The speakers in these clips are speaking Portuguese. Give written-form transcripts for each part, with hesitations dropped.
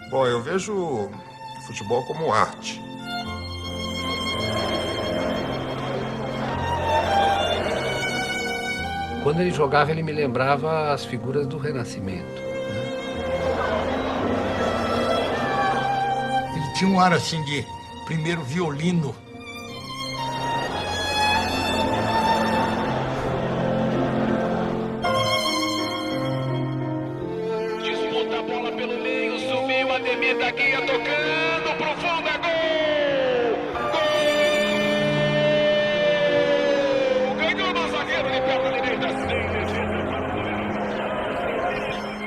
Bom, eu vejo futebol como arte. Quando ele jogava, ele me lembrava as figuras do Renascimento. Ele tinha um ar assim de primeiro violino. Disputa a bola pelo meio, subiu Ademir da Guia tocando pro fundo, é gol! Gol! Ganhou no zagueiro de perna direita, sem defesa para o goleiro.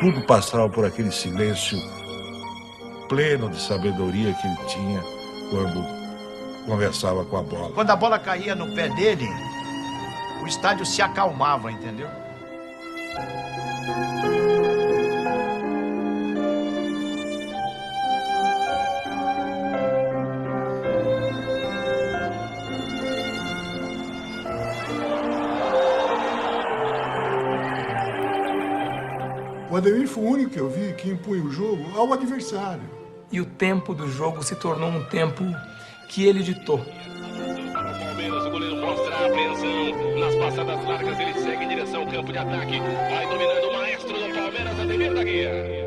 Tudo passava por aquele silêncio pleno de sabedoria que ele tinha quando conversava com a bola. Quando a bola caía no pé dele, o estádio se acalmava, entendeu? O Ademir foi o único que eu vi que impunha o jogo ao adversário. E o tempo do jogo se tornou um tempo que ele ditou. Para o Palmeiras, o goleiro mostra a apreensão. Nas passadas largas, ele segue em direção ao campo de ataque. Vai dominando o maestro do Palmeiras, Ademir da Guia.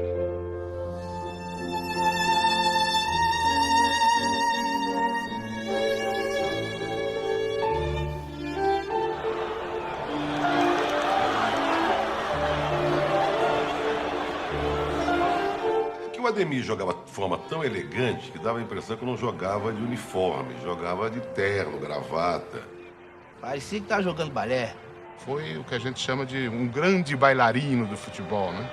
O Ademir jogava de forma tão elegante que dava a impressão que não jogava de uniforme, jogava de terno, gravata. Parecia que tava jogando balé. Foi o que a gente chama de um grande bailarino do futebol, né?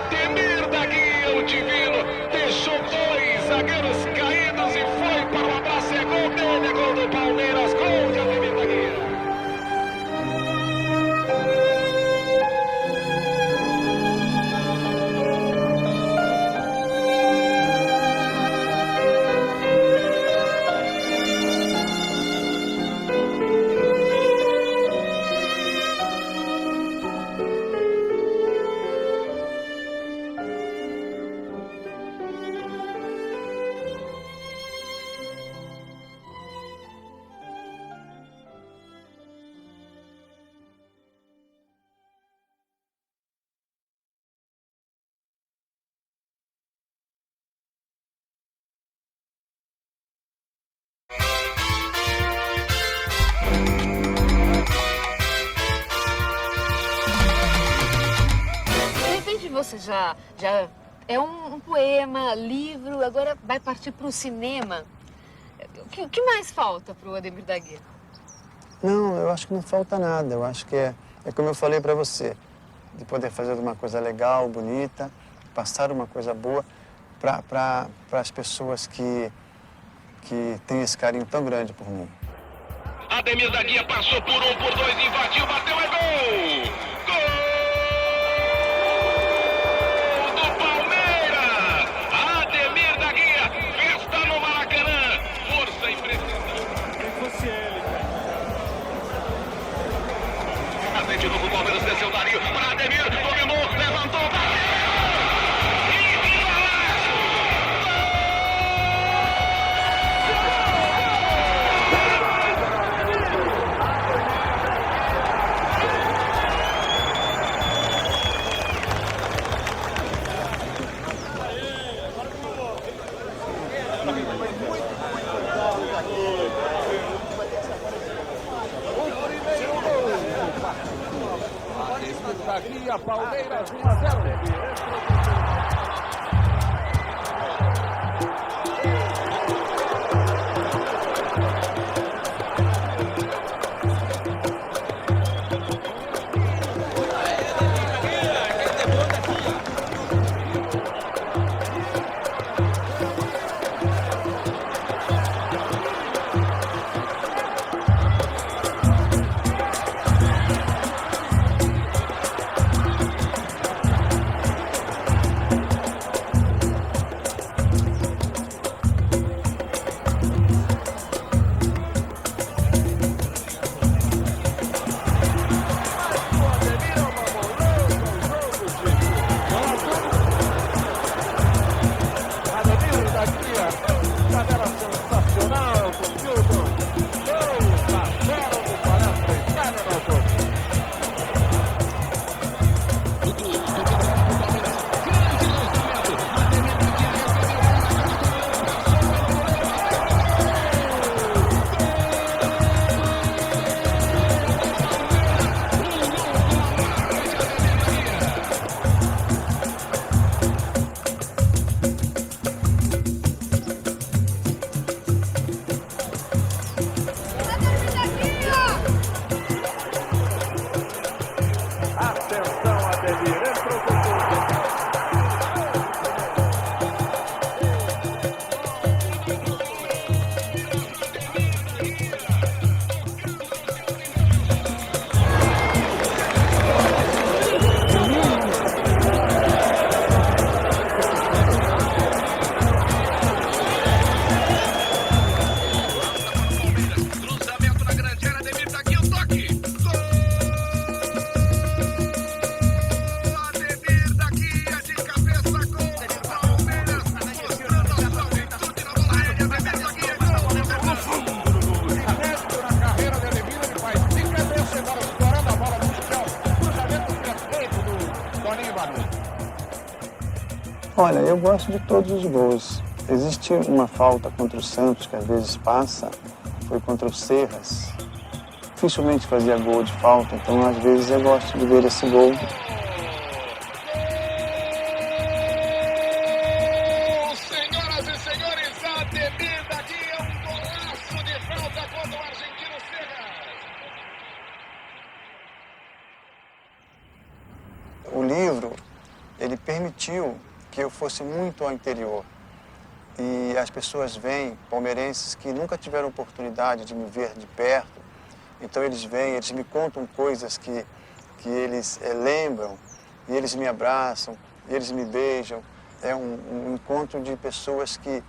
Ademir da Guia, o divino, deixou dois zagueiros caídos e foi para o abraço. É gol dele, gol do Palmeiras, gol de Ademir da Guia. Você já é um poema, livro, agora vai partir para o cinema. O que mais falta para o Ademir da Guia? Não, eu acho que não falta nada. Eu acho que é como eu falei para você, de poder fazer uma coisa legal, bonita, passar uma coisa boa para as pessoas que têm esse carinho tão grande por mim. Ademir da Guia passou por um, por dois, invadiu, bateu, é gol! Gol! De novo o Palmeiras desceu Dario para Ademir, dominou, levantou, Palmeiras 1-0. Olha, eu gosto de todos os gols. Existe uma falta contra o Santos que às vezes passa, foi contra o Serras. Dificilmente fazia gol de falta, então às vezes eu gosto de ver esse gol. Senhoras e senhores, Ademir da Guia, um golaço de falta contra o argentino Serras. O livro, ele permitiu que eu fosse muito ao interior. E as pessoas vêm, palmeirenses, que nunca tiveram oportunidade de me ver de perto. Então eles vêm, eles me contam coisas que eles lembram, e eles me abraçam, e eles me beijam. É um encontro de pessoas que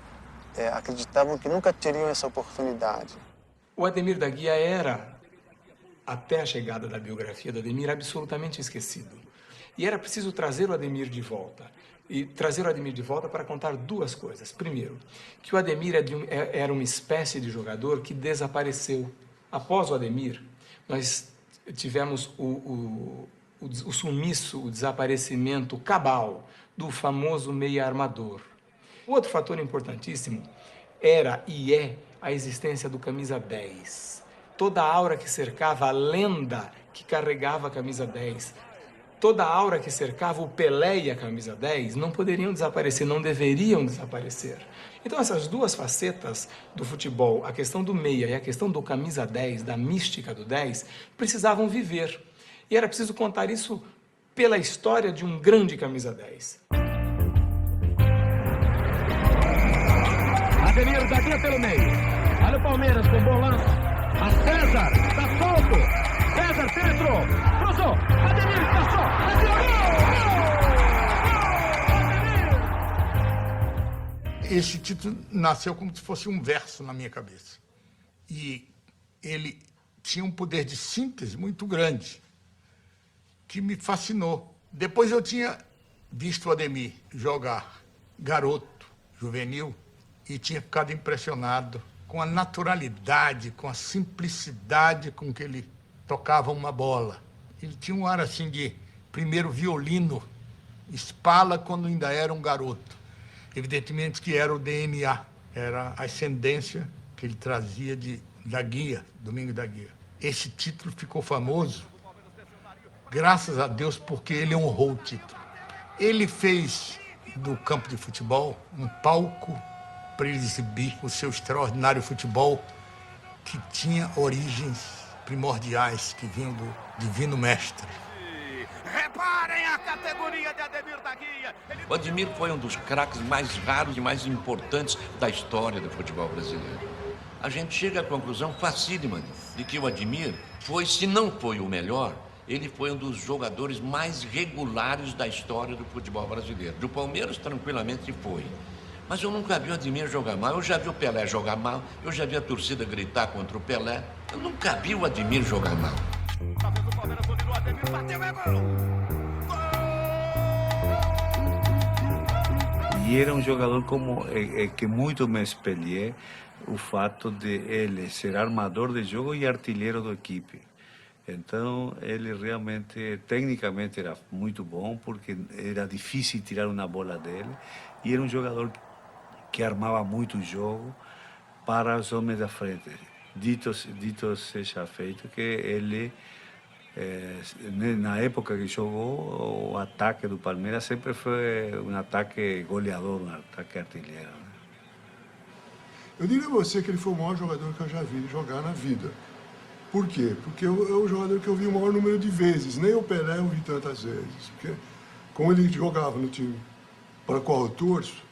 acreditavam que nunca teriam essa oportunidade. O Ademir da Guia era, até a chegada da biografia do Ademir, absolutamente esquecido. E era preciso trazer o Ademir de volta. E trazer o Ademir de volta para contar duas coisas. Primeiro, que o Ademir era uma espécie de jogador que desapareceu. Após o Ademir, nós tivemos o sumiço, o desaparecimento cabal do famoso meia armador. O outro fator importantíssimo era e é a existência do camisa 10. Toda a aura que cercava a lenda que carregava a camisa 10, toda a aura que cercava o Pelé e a camisa 10 não poderiam desaparecer, não deveriam desaparecer. Então essas duas facetas do futebol, a questão do meia e a questão do camisa 10, da mística do 10, precisavam viver. E era preciso contar isso pela história de um grande camisa 10. Ademir da Guia pelo meio. Olha o Palmeiras com bom lance. A César, tá solto. César, centro. Cruzou. Ademir passou. Esse título nasceu como se fosse um verso na minha cabeça. E ele tinha um poder de síntese muito grande, que me fascinou. Depois eu tinha visto o Ademir jogar garoto, juvenil, e tinha ficado impressionado com a naturalidade, com a simplicidade com que ele tocava uma bola. Ele tinha um ar assim de primeiro violino, Spala, quando ainda era um garoto. Evidentemente que era o DNA, era a ascendência que ele trazia da Guia, Domingos da Guia. Esse título ficou famoso, graças a Deus, porque ele honrou o título. Ele fez do campo de futebol um palco para ele exibir o seu extraordinário futebol, que tinha origens primordiais que vinham do Divino Mestre. Reparem a categoria de Ademir da Guia. O Ademir foi um dos craques mais raros e mais importantes da história do futebol brasileiro. A gente chega à conclusão facílima de que o Ademir foi, se não foi o melhor, ele foi um dos jogadores mais regulares da história do futebol brasileiro. Do Palmeiras, tranquilamente foi. Mas eu nunca vi o Ademir jogar mal. Eu já vi o Pelé jogar mal, eu já vi a torcida gritar contra o Pelé. Eu nunca vi o Ademir jogar mal. E era um jogador como que muito me espelhei o fato de ele ser armador de jogo e artilheiro da equipe. Então ele realmente, tecnicamente, era muito bom, porque era difícil tirar uma bola dele, e era um jogador que armava muito o jogo para os homens da frente. Dito seja feito que ele, na época que jogou, o ataque do Palmeiras sempre foi um ataque goleador, um ataque artilheiro. Né? Eu diria a você que ele foi o maior jogador que eu já vi jogar na vida. Por quê? Porque é o jogador que eu vi o maior número de vezes. Nem o Pelé eu vi tantas vezes. Porque, como ele jogava no time para o qual eu torço,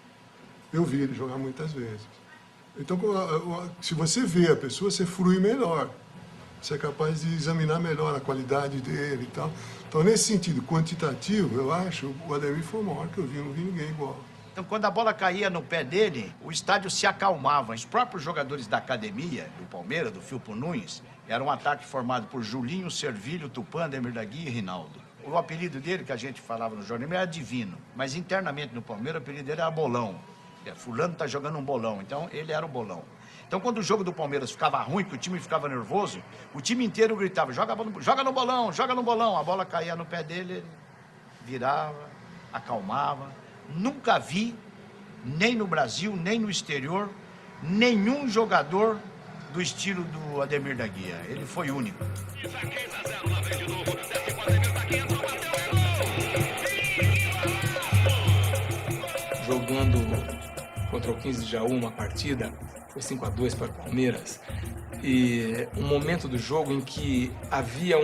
eu vi ele jogar muitas vezes. Então, se você vê a pessoa, você frui melhor. Você é capaz de examinar melhor a qualidade dele e tal. Então, nesse sentido quantitativo, eu acho o Ademir foi o maior que eu vi, não vi ninguém igual. Então, quando a bola caía no pé dele, o estádio se acalmava. Os próprios jogadores da academia, do Palmeiras, do Filpo Nunes, era um ataque formado por Julinho, Servilho, Tupã, Ademir da Guia e Rinaldo. O apelido dele, que a gente falava no jornal, era Divino. Mas internamente no Palmeiras, o apelido dele era Bolão. Fulano tá jogando um bolão, então ele era o bolão. Então, quando o jogo do Palmeiras ficava ruim, que o time ficava nervoso, o time inteiro gritava, joga no bolão, joga no bolão. A bola caía no pé dele, ele virava, acalmava. Nunca vi, nem no Brasil, nem no exterior, nenhum jogador do estilo do Ademir da Guia. Ele foi único. Jogando contra o 15 de Jaú uma partida, foi 5-2 para o Palmeiras, e um momento do jogo em que havia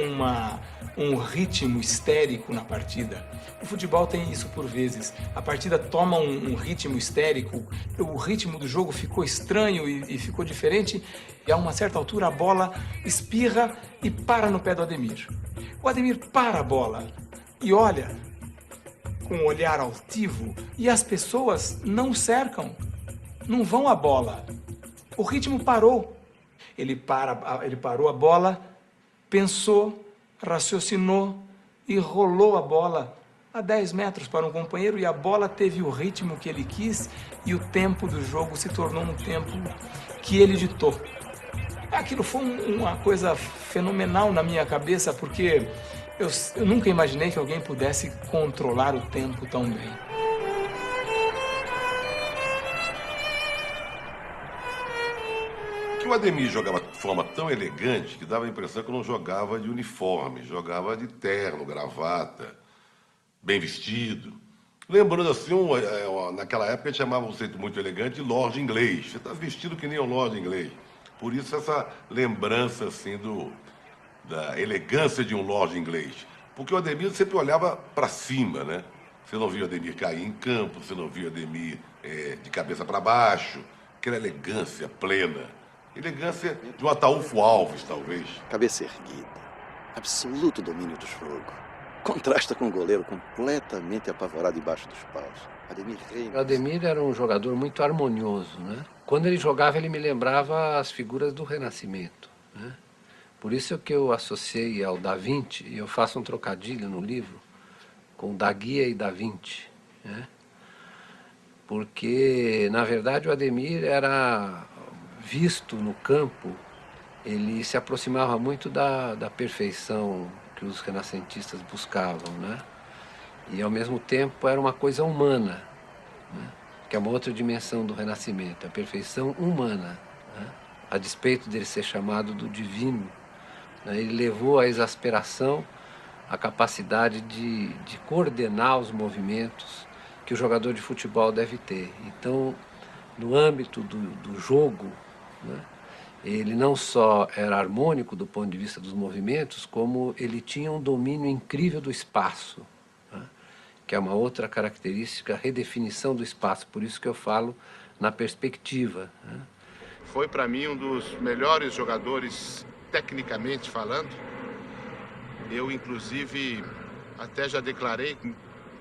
um ritmo histérico na partida. O futebol tem isso por vezes. A partida toma um ritmo histérico, o ritmo do jogo ficou estranho e ficou diferente, e a uma certa altura a bola espirra e para no pé do Ademir. O Ademir para a bola e olha com um olhar altivo, e as pessoas não cercam, não vão à bola. O ritmo parou. Ele parou a bola, pensou, raciocinou e rolou a bola a 10 metros para um companheiro, e a bola teve o ritmo que ele quis e o tempo do jogo se tornou um tempo que ele ditou. Aquilo foi uma coisa fenomenal na minha cabeça, porque eu nunca imaginei que alguém pudesse controlar o tempo tão bem. Que o Ademir jogava de forma tão elegante que dava a impressão que não jogava de uniforme, jogava de terno, gravata, bem vestido. Lembrando assim, naquela época a gente chamava um jeito muito elegante de lord inglês. Você está vestido que nem um lord inglês. Por isso essa lembrança assim da elegância de um lord inglês. Porque o Ademir sempre olhava para cima, né? Você não via o Ademir cair em campo, você não via o Ademir de cabeça para baixo. Aquela elegância plena. Elegância de um Ataúfo Alves, talvez. Cabeça erguida. Absoluto domínio do jogo. Contrasta com um goleiro completamente apavorado debaixo dos paus. Ademir Reis. O Ademir era um jogador muito harmonioso, né? Quando ele jogava, ele me lembrava as figuras do Renascimento, né? Por isso que eu associei ao Da Vinci, e eu faço um trocadilho no livro, com Da Guia e Da Vinci, né? Porque, na verdade, o Ademir era visto no campo, ele se aproximava muito da perfeição que os renascentistas buscavam, né? E, ao mesmo tempo, era uma coisa humana, né? Que é uma outra dimensão do Renascimento, a perfeição humana, né? A despeito dele ser chamado do divino, né? Ele levou à exasperação a capacidade de coordenar os movimentos que o jogador de futebol deve ter. Então, no âmbito do jogo, né? Ele não só era harmônico do ponto de vista dos movimentos, como ele tinha um domínio incrível do espaço, né? Que é uma outra característica, a redefinição do espaço. Por isso que eu falo na perspectiva, né? Foi para mim um dos melhores jogadores, tecnicamente falando. Eu, inclusive, até já declarei que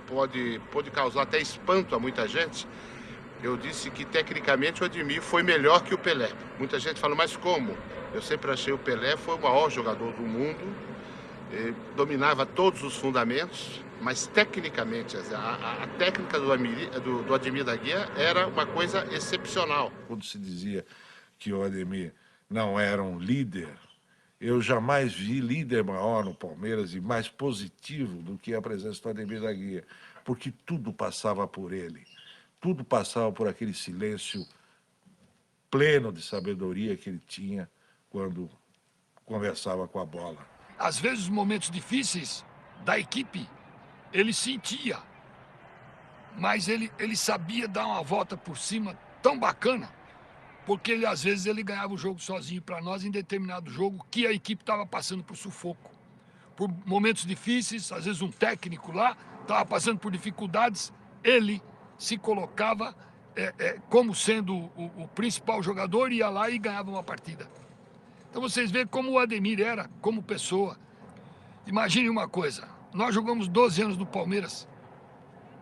pode causar até espanto a muita gente. Eu disse que, tecnicamente, o Ademir foi melhor que o Pelé. Muita gente fala, mas como? Eu sempre achei o Pelé foi o maior jogador do mundo, dominava todos os fundamentos, mas, tecnicamente, a técnica do Ademir da Guia era uma coisa excepcional. Quando se dizia que o Ademir não era um líder, eu jamais vi líder maior no Palmeiras e mais positivo do que a presença do Ademir da Guia, porque tudo passava por ele. Tudo passava por aquele silêncio pleno de sabedoria que ele tinha quando conversava com a bola. Às vezes, os momentos difíceis da equipe, ele sentia, mas ele sabia dar uma volta por cima tão bacana, porque às vezes ele ganhava o jogo sozinho para nós em determinado jogo que a equipe estava passando por sufoco. Por momentos difíceis, às vezes um técnico lá estava passando por dificuldades, ele se colocava como sendo o principal jogador, ia lá e ganhava uma partida. Então vocês veem como o Ademir era, como pessoa. Imagine uma coisa, nós jogamos 12 anos no Palmeiras,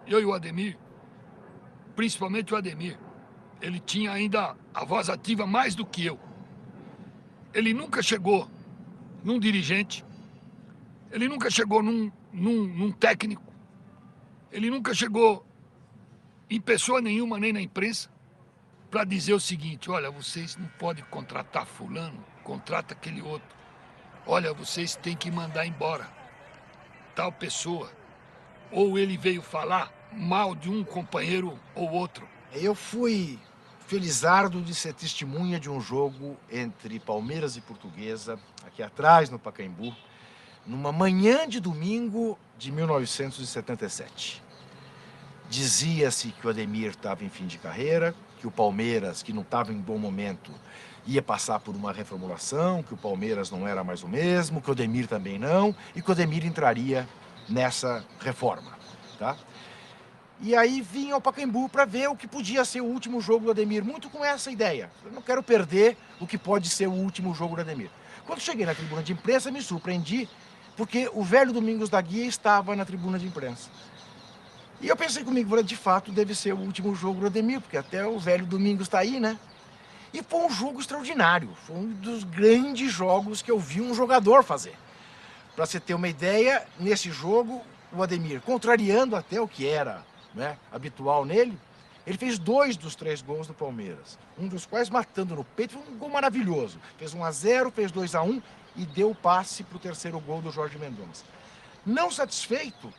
eu e o Ademir, principalmente o Ademir. Ele tinha ainda a voz ativa mais do que eu. Ele nunca chegou num dirigente, ele nunca chegou num técnico, ele nunca chegou em pessoa nenhuma, nem na imprensa, para dizer o seguinte: olha, vocês não podem contratar fulano, contrata aquele outro. Olha, vocês têm que mandar embora tal pessoa. Ou ele veio falar mal de um companheiro ou outro. Eu fui felizardo de ser testemunha de um jogo entre Palmeiras e Portuguesa, aqui atrás, no Pacaembu, numa manhã de domingo de 1977. Dizia-se que o Ademir estava em fim de carreira, que o Palmeiras, que não estava em bom momento, ia passar por uma reformulação, que o Palmeiras não era mais o mesmo, que o Ademir também não, e que o Ademir entraria nessa reforma, tá? E aí vim ao Pacaembu para ver o que podia ser o último jogo do Ademir, muito com essa ideia. Eu não quero perder o que pode ser o último jogo do Ademir. Quando cheguei na tribuna de imprensa, me surpreendi, porque o velho Domingos da Guia estava na tribuna de imprensa. E eu pensei comigo, de fato, deve ser o último jogo do Ademir, porque até o velho Domingos está aí, né? E foi um jogo extraordinário, foi um dos grandes jogos que eu vi um jogador fazer. Para você ter uma ideia, nesse jogo, o Ademir, contrariando até o que era, né, habitual nele, ele fez 2 dos 3 gols do Palmeiras. Um dos quais matando no peito, foi um gol maravilhoso. Fez 1-0, fez 2-1 e deu o passe para o 3º gol do Jorge Mendonça. Não satisfeito,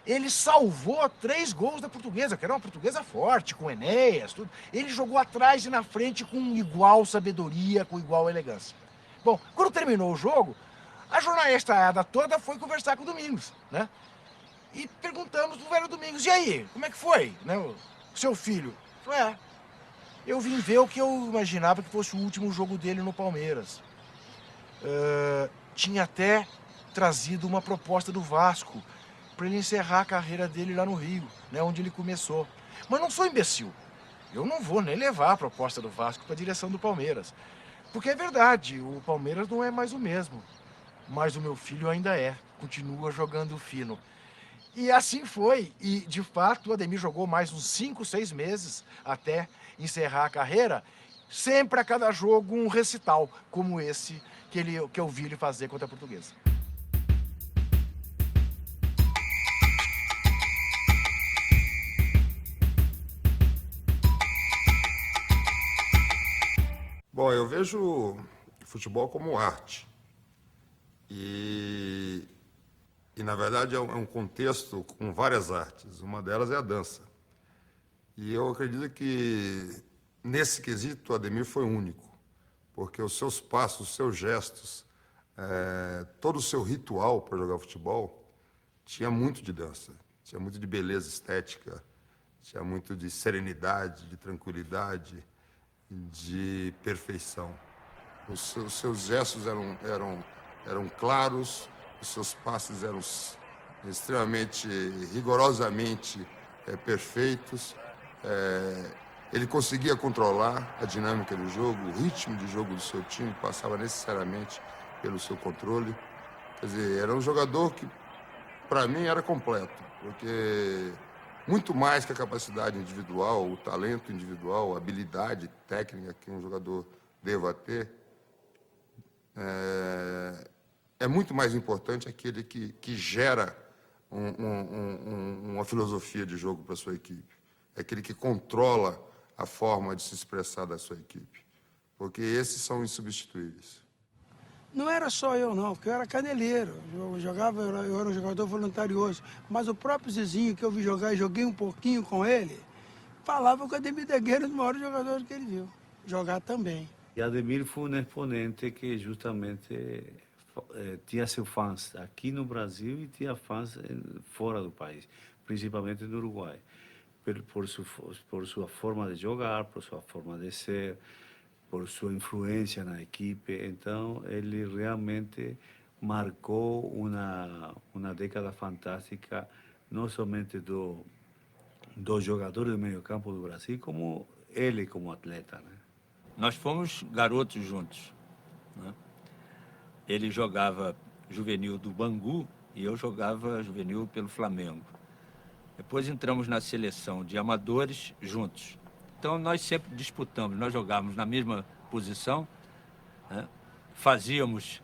ele salvou 3 gols da Portuguesa, que era uma Portuguesa forte, com Enéas, tudo. Ele jogou atrás e na frente com igual sabedoria, com igual elegância. Bom, quando terminou o jogo, a jornalista toda foi conversar com o Domingos, né? E perguntamos pro velho Domingos, e aí, como é que foi, né, o seu filho? Falei, eu vim ver o que eu imaginava que fosse o último jogo dele no Palmeiras. Tinha até trazido uma proposta do Vasco para ele encerrar a carreira dele lá no Rio, né, onde ele começou. Mas não sou imbecil. Eu não vou nem levar a proposta do Vasco para a direção do Palmeiras. Porque é verdade, o Palmeiras não é mais o mesmo. Mas o meu filho ainda é, continua jogando fino. E assim foi, e de fato o Ademir jogou mais uns 5, 6 meses até encerrar a carreira, sempre a cada jogo um recital, como esse que eu vi ele fazer contra a Portuguesa. Bom, eu vejo futebol como arte. E na verdade, é um contexto com várias artes. Uma delas é a dança. E eu acredito que, nesse quesito, o Ademir foi único. Porque os seus passos, os seus gestos, todo o seu ritual para jogar futebol, tinha muito de dança. Tinha muito de beleza estética, tinha muito de serenidade, de tranquilidade, de perfeição. Os seus gestos eram claros, os seus passes eram extremamente, rigorosamente perfeitos. Ele conseguia controlar a dinâmica do jogo, o ritmo de jogo do seu time passava necessariamente pelo seu controle. Quer dizer, era um jogador que, para mim, era completo, porque muito mais que a capacidade individual, o talento individual, a habilidade técnica que um jogador deva ter, é muito mais importante aquele que gera uma filosofia de jogo para a sua equipe. É aquele que controla a forma de se expressar da sua equipe. Porque esses são insubstituíveis. Não era só eu, não, porque eu era caneleiro. Eu era um jogador voluntarioso. Mas o próprio Zizinho, que eu vi jogar e joguei um pouquinho com ele, falava que o Ademir da Guia era um dos maiores jogadores que ele viu jogar também. E Ademir foi um exponente que justamente tinha seus fãs aqui no Brasil e tinha fãs fora do país, principalmente no Uruguai, por sua forma de jogar, por sua forma de ser, por sua influência na equipe. Então, ele realmente marcou uma década fantástica, não somente dos jogadores do meio-campo do Brasil, como ele como atleta, né? Nós fomos garotos juntos, né? Ele jogava juvenil do Bangu e eu jogava juvenil pelo Flamengo. Depois entramos na seleção de amadores juntos. Então nós sempre disputamos, nós jogávamos na mesma posição, né? Fazíamos,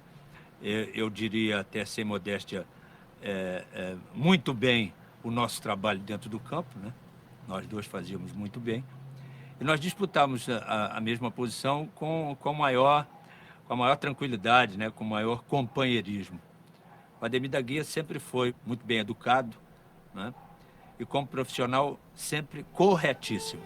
eu diria até sem modéstia, muito bem o nosso trabalho dentro do campo, né? Nós dois fazíamos muito bem. E nós disputávamos a mesma posição com a maior tranquilidade, né? Com maior companheirismo. O Ademir da Guia sempre foi muito bem educado, né? e como profissional sempre corretíssimo.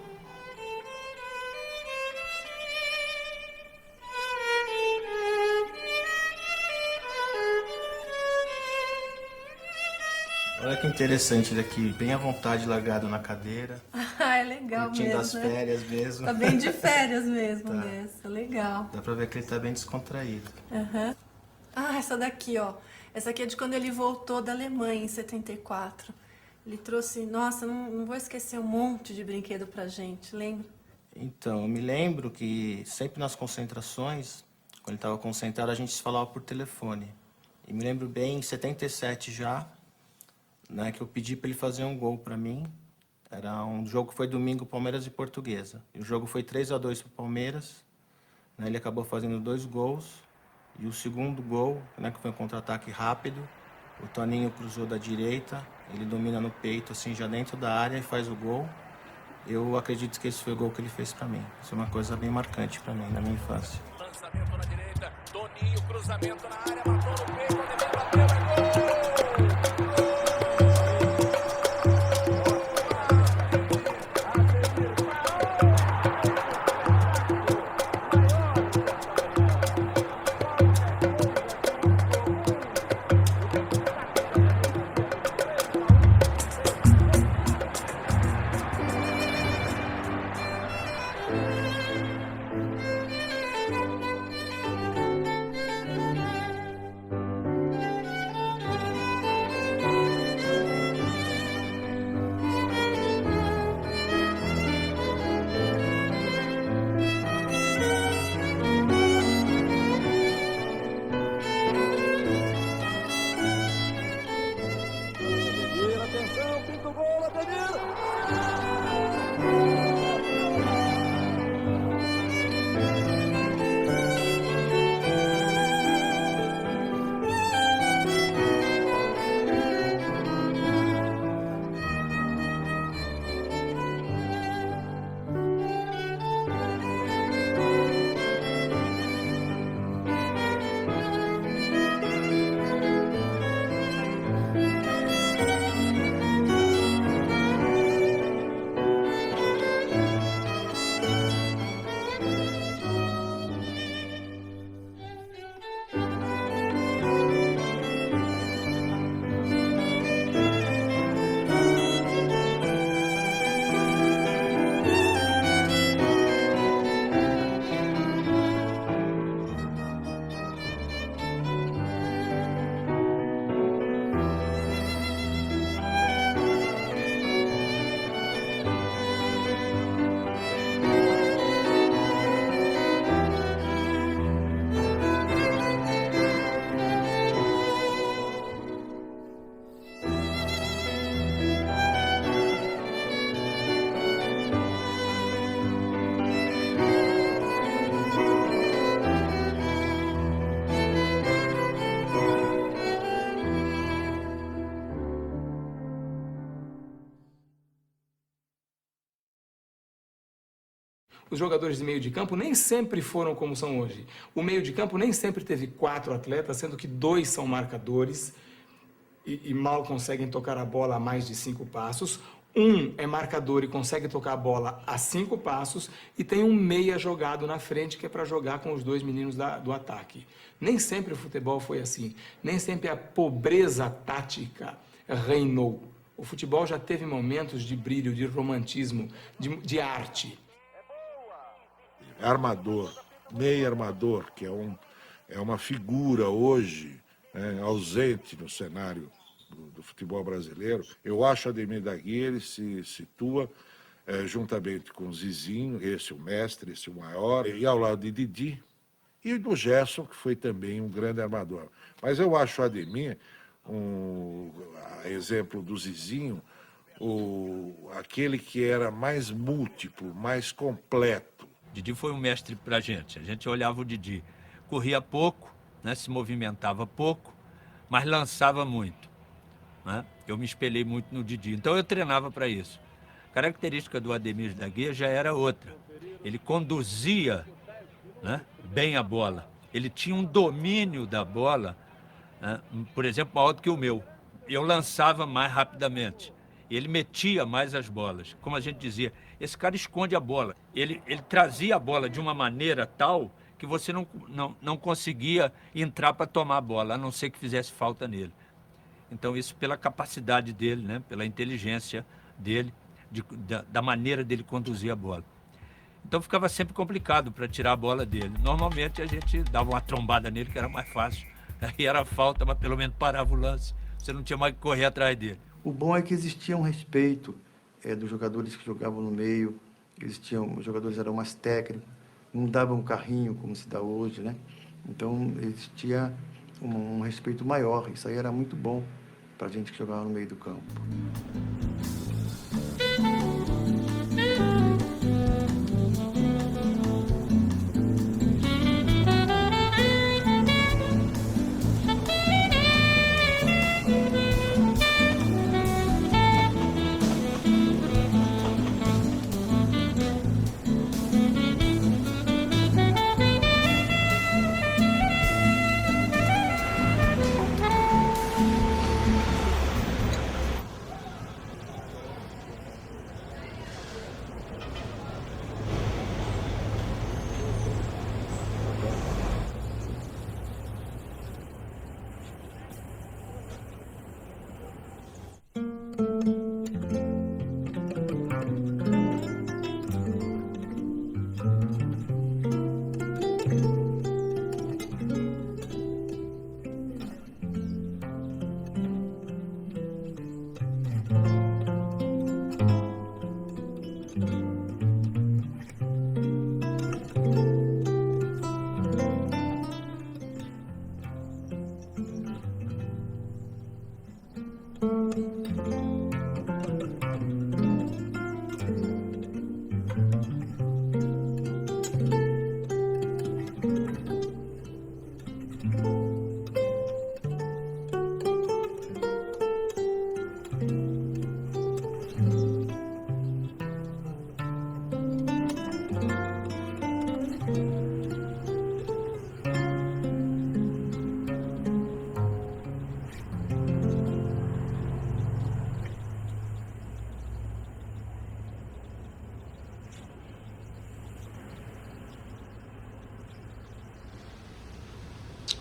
Olha que interessante daqui, bem à vontade, largado na cadeira. Ah, é legal curtindo mesmo, as né? férias mesmo. Tá bem de férias mesmo, Tá. nessa. Legal. Dá pra ver que ele tá bem descontraído. Aham. Ah, essa daqui, ó. Essa aqui é de quando ele voltou da Alemanha, em 74. Ele trouxe, nossa, não vou esquecer, um monte de brinquedo pra gente, lembra? Então, eu me lembro que sempre nas concentrações, quando ele estava concentrado, a gente se falava por telefone. E me lembro bem, em 77 já, né, que eu pedi para ele fazer um gol para mim. Era um jogo que foi domingo, Palmeiras e Portuguesa. E o jogo foi 3-2 para o Palmeiras. Né, ele acabou fazendo 2 gols. E o segundo gol, né, que foi um contra-ataque rápido, o Toninho cruzou da direita, ele domina no peito, assim, já dentro da área e faz o gol. Eu acredito que esse foi o gol que ele fez para mim. Isso é uma coisa bem marcante para mim, na minha infância. Lançamento na direita, Toninho, cruzamento na área, matou no peito, Ademir bateu, é gol! Os jogadores de meio de campo nem sempre foram como são hoje. O meio de campo nem sempre teve 4 atletas, sendo que 2 são marcadores e mal conseguem tocar a bola a mais de 5 passos. Um é marcador e consegue tocar a bola a 5 passos e tem um meia jogado na frente que é para jogar com os 2 meninos do ataque. Nem sempre o futebol foi assim. Nem sempre a pobreza tática reinou. O futebol já teve momentos de brilho, de romantismo, de arte. Armador, meio armador, que é uma figura hoje, né, ausente no cenário do futebol brasileiro. Eu acho Ademir da Guia, ele se situa juntamente com o Zizinho, esse o mestre, esse o maior, e ao lado de Didi, e do Gerson, que foi também um grande armador. Mas eu acho o Ademir, a exemplo do Zizinho, aquele que era mais múltiplo, mais completo. Didi foi um mestre pra gente. A gente olhava o Didi. Corria pouco, né, se movimentava pouco, mas lançava muito. Né? Eu me espelhei muito no Didi. Então eu treinava para isso. A característica do Ademir da Guia já era outra. Ele conduzia, né, bem a bola. Ele tinha um domínio da bola, né, por exemplo, maior do que o meu. Eu lançava mais rapidamente. Ele metia mais as bolas. Como a gente dizia, esse cara esconde a bola. Ele trazia a bola de uma maneira tal que você não conseguia entrar para tomar a bola, a não ser que fizesse falta nele. Então, isso pela capacidade dele, né? Pela inteligência dele, da maneira dele conduzir a bola. Então, ficava sempre complicado para tirar a bola dele. Normalmente, a gente dava uma trombada nele, que era mais fácil. Aí era falta, mas pelo menos parava o lance. Você não tinha mais que correr atrás dele. O bom é que existia um respeito dos jogadores que jogavam no meio. Os jogadores eram mais técnicos, não davam um carrinho como se dá hoje, né? Então, existia um respeito maior. Isso aí era muito bom para a gente que jogava no meio do campo.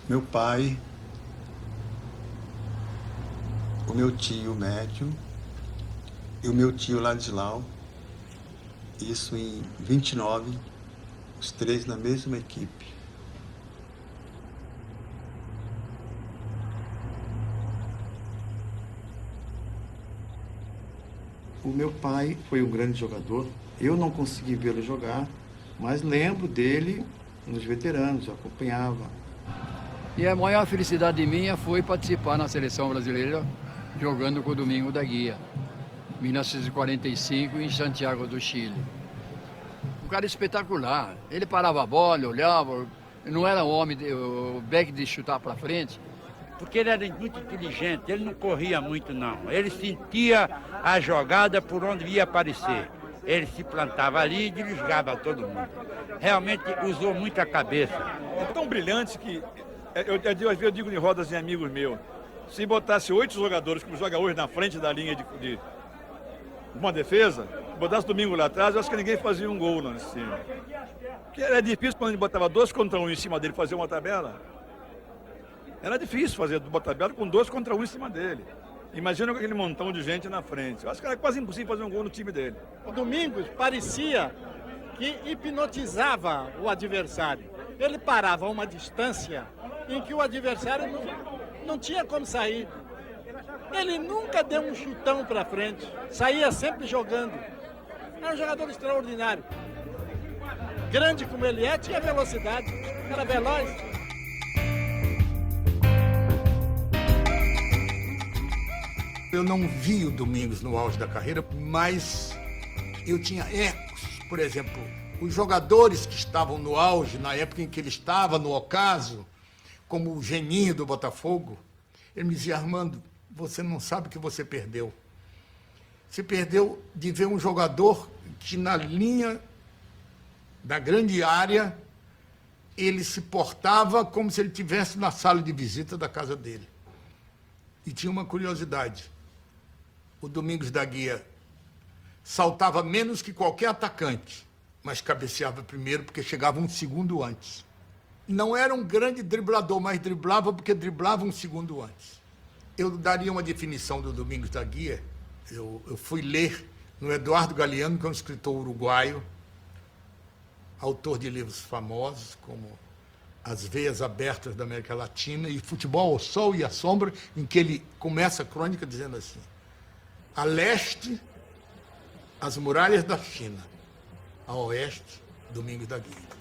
Meu pai, o meu tio médio e o meu tio Ladislau, isso em 29, os três na mesma equipe. O meu pai foi um grande jogador. Eu não consegui vê-lo jogar, mas lembro dele nos veteranos, eu acompanhava. E a maior felicidade minha foi participar na seleção brasileira jogando com o Domingo da Guia, 1945, em Santiago do Chile. Um cara espetacular. Ele parava a bola, olhava, não era o back de chutar para frente. Porque ele era muito inteligente, ele não corria muito não. Ele sentia a jogada por onde ia aparecer. Ele se plantava ali e desligava todo mundo. Realmente usou muita cabeça. É tão brilhante que... às vezes eu digo em rodas em amigos meus, se botasse 8 jogadores, como joga hoje, na frente da linha de uma defesa, botasse Domingo lá atrás, eu acho que ninguém fazia um gol lá em cima. Porque era difícil quando a gente botava 2 contra 1 em cima dele, fazer uma tabela. Era difícil fazer uma tabela com 2 contra 1 em cima dele. Imagina com aquele montão de gente na frente. Eu acho que era quase impossível fazer um gol no time dele. O Domingos parecia que hipnotizava o adversário. Ele parava a uma distância em que o adversário não tinha como sair. Ele nunca deu um chutão para frente, saía sempre jogando. Era um jogador extraordinário. Grande como ele é, tinha velocidade, era veloz. Eu não vi o Domingos no auge da carreira, mas eu tinha ecos. Por exemplo, os jogadores que estavam no auge, na época em que ele estava no ocaso, como o Geninho do Botafogo, ele me dizia: Armando, você não sabe o que você perdeu. Você perdeu de ver um jogador que na linha da grande área ele se portava como se ele estivesse na sala de visita da casa dele. E tinha uma curiosidade. o Domingos da Guia saltava menos que qualquer atacante, mas cabeceava primeiro porque chegava um segundo antes. Não era um grande driblador, mas driblava porque driblava um segundo antes. Eu daria uma definição do Domingos da Guia. Eu fui ler no Eduardo Galeano, que é um escritor uruguaio, autor de livros famosos como As Veias Abertas da América Latina e Futebol ao Sol e à Sombra, em que ele começa a crônica dizendo assim: a leste, as muralhas da China; a oeste, Domingos da Guia.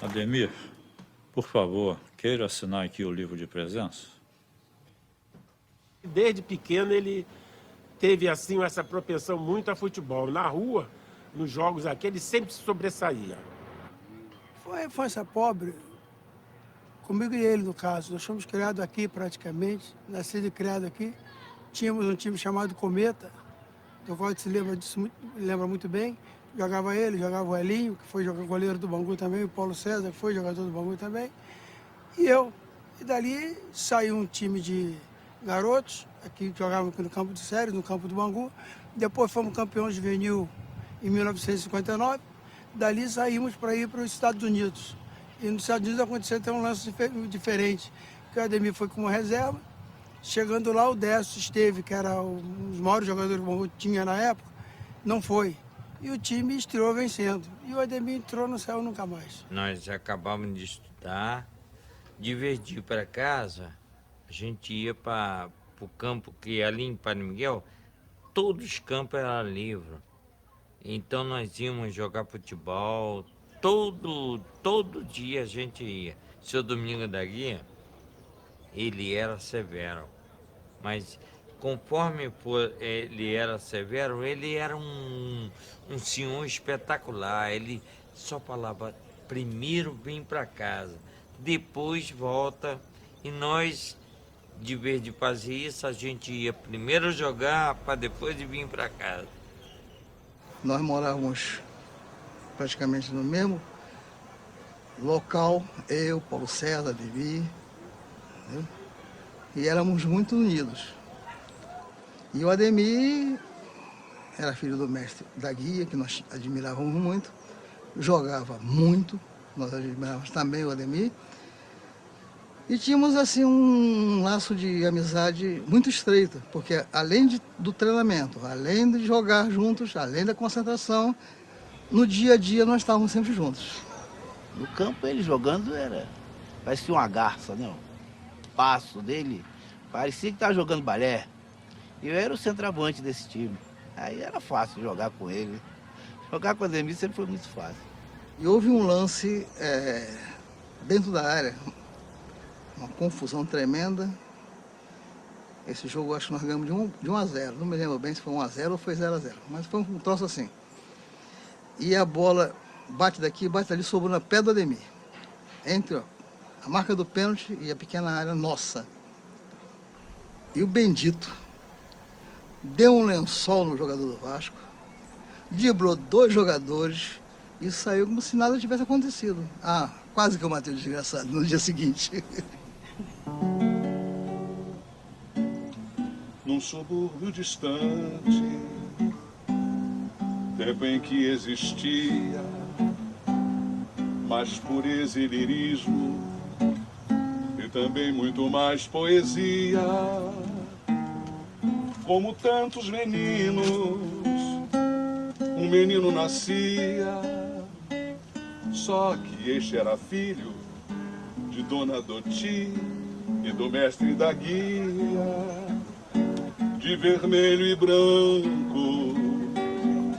Ademir, por favor, queira assinar aqui o livro de presença? Desde pequeno ele teve assim essa propensão muito a futebol. Na rua, nos jogos aqui, ele sempre se sobressaía. Foi infância pobre, comigo e ele no caso. Nós fomos criados aqui praticamente, nascido e criado aqui. Tínhamos um time chamado Cometa, do qual se lembra muito bem. Jogava ele, jogava o Elinho, que foi goleiro do Bangu também, o Paulo César, que foi jogador do Bangu também, e eu. E dali saiu um time de garotos, aqui jogavam aqui no campo do Sério, no campo do Bangu. Depois fomos campeão juvenil em 1959. Dali saímos para ir para os Estados Unidos. E nos Estados Unidos aconteceu até um lance diferente, que o Ademir foi como reserva. Chegando lá, o Décio esteve, que era um dos maiores jogadores que o Bangu tinha na época, não foi. E o time estreou vencendo. E o Ademir entrou, não saiu nunca mais. Nós acabamos de estudar, de vez de ir para casa, a gente ia para o campo que ali em Padre Miguel, todos os campos eram livres. Então nós íamos jogar futebol, todo dia a gente ia. Seu Domingos da Guia, ele era severo, mas conforme ele era severo, ele era um senhor espetacular. Ele só falava, primeiro vem para casa, depois volta. E nós, de vez de fazer isso, a gente ia primeiro jogar para depois vir para casa. Nós morávamos praticamente no mesmo local, eu, Paulo César, Ademir, entendeu? E éramos muito unidos. E o Ademir era filho do mestre da Guia, que nós admirávamos muito, jogava muito, nós admirávamos também o Ademir. E tínhamos assim um laço de amizade muito estreito, porque além do treinamento, além de jogar juntos, além da concentração, no dia a dia nós estávamos sempre juntos. No campo ele jogando parecia uma garça, né? O passo dele parecia que estava jogando balé. Eu era o centroavante desse time. Aí era fácil jogar com ele. Jogar com o Ademir sempre foi muito fácil. E houve um lance dentro da área, uma confusão tremenda. Esse jogo acho que nós ganhamos de 1-0. Não me lembro bem se foi 1-0 ou foi 0-0. Mas foi um troço assim. E a bola bate daqui, bate dali, sobrou na pé do Ademir. Entre a marca do pênalti e a pequena área nossa. E o Bendito deu um lençol no jogador do Vasco, driblou 2 jogadores e saiu como se nada tivesse acontecido. Quase que eu matei o desgraçado no dia seguinte. Num subúrbio distante, tempo em que existia mais pureza e lirismo e também muito mais poesia. Como tantos meninos, um menino nascia, só que este era filho de Dona Doti e do mestre da Guia, de vermelho e branco,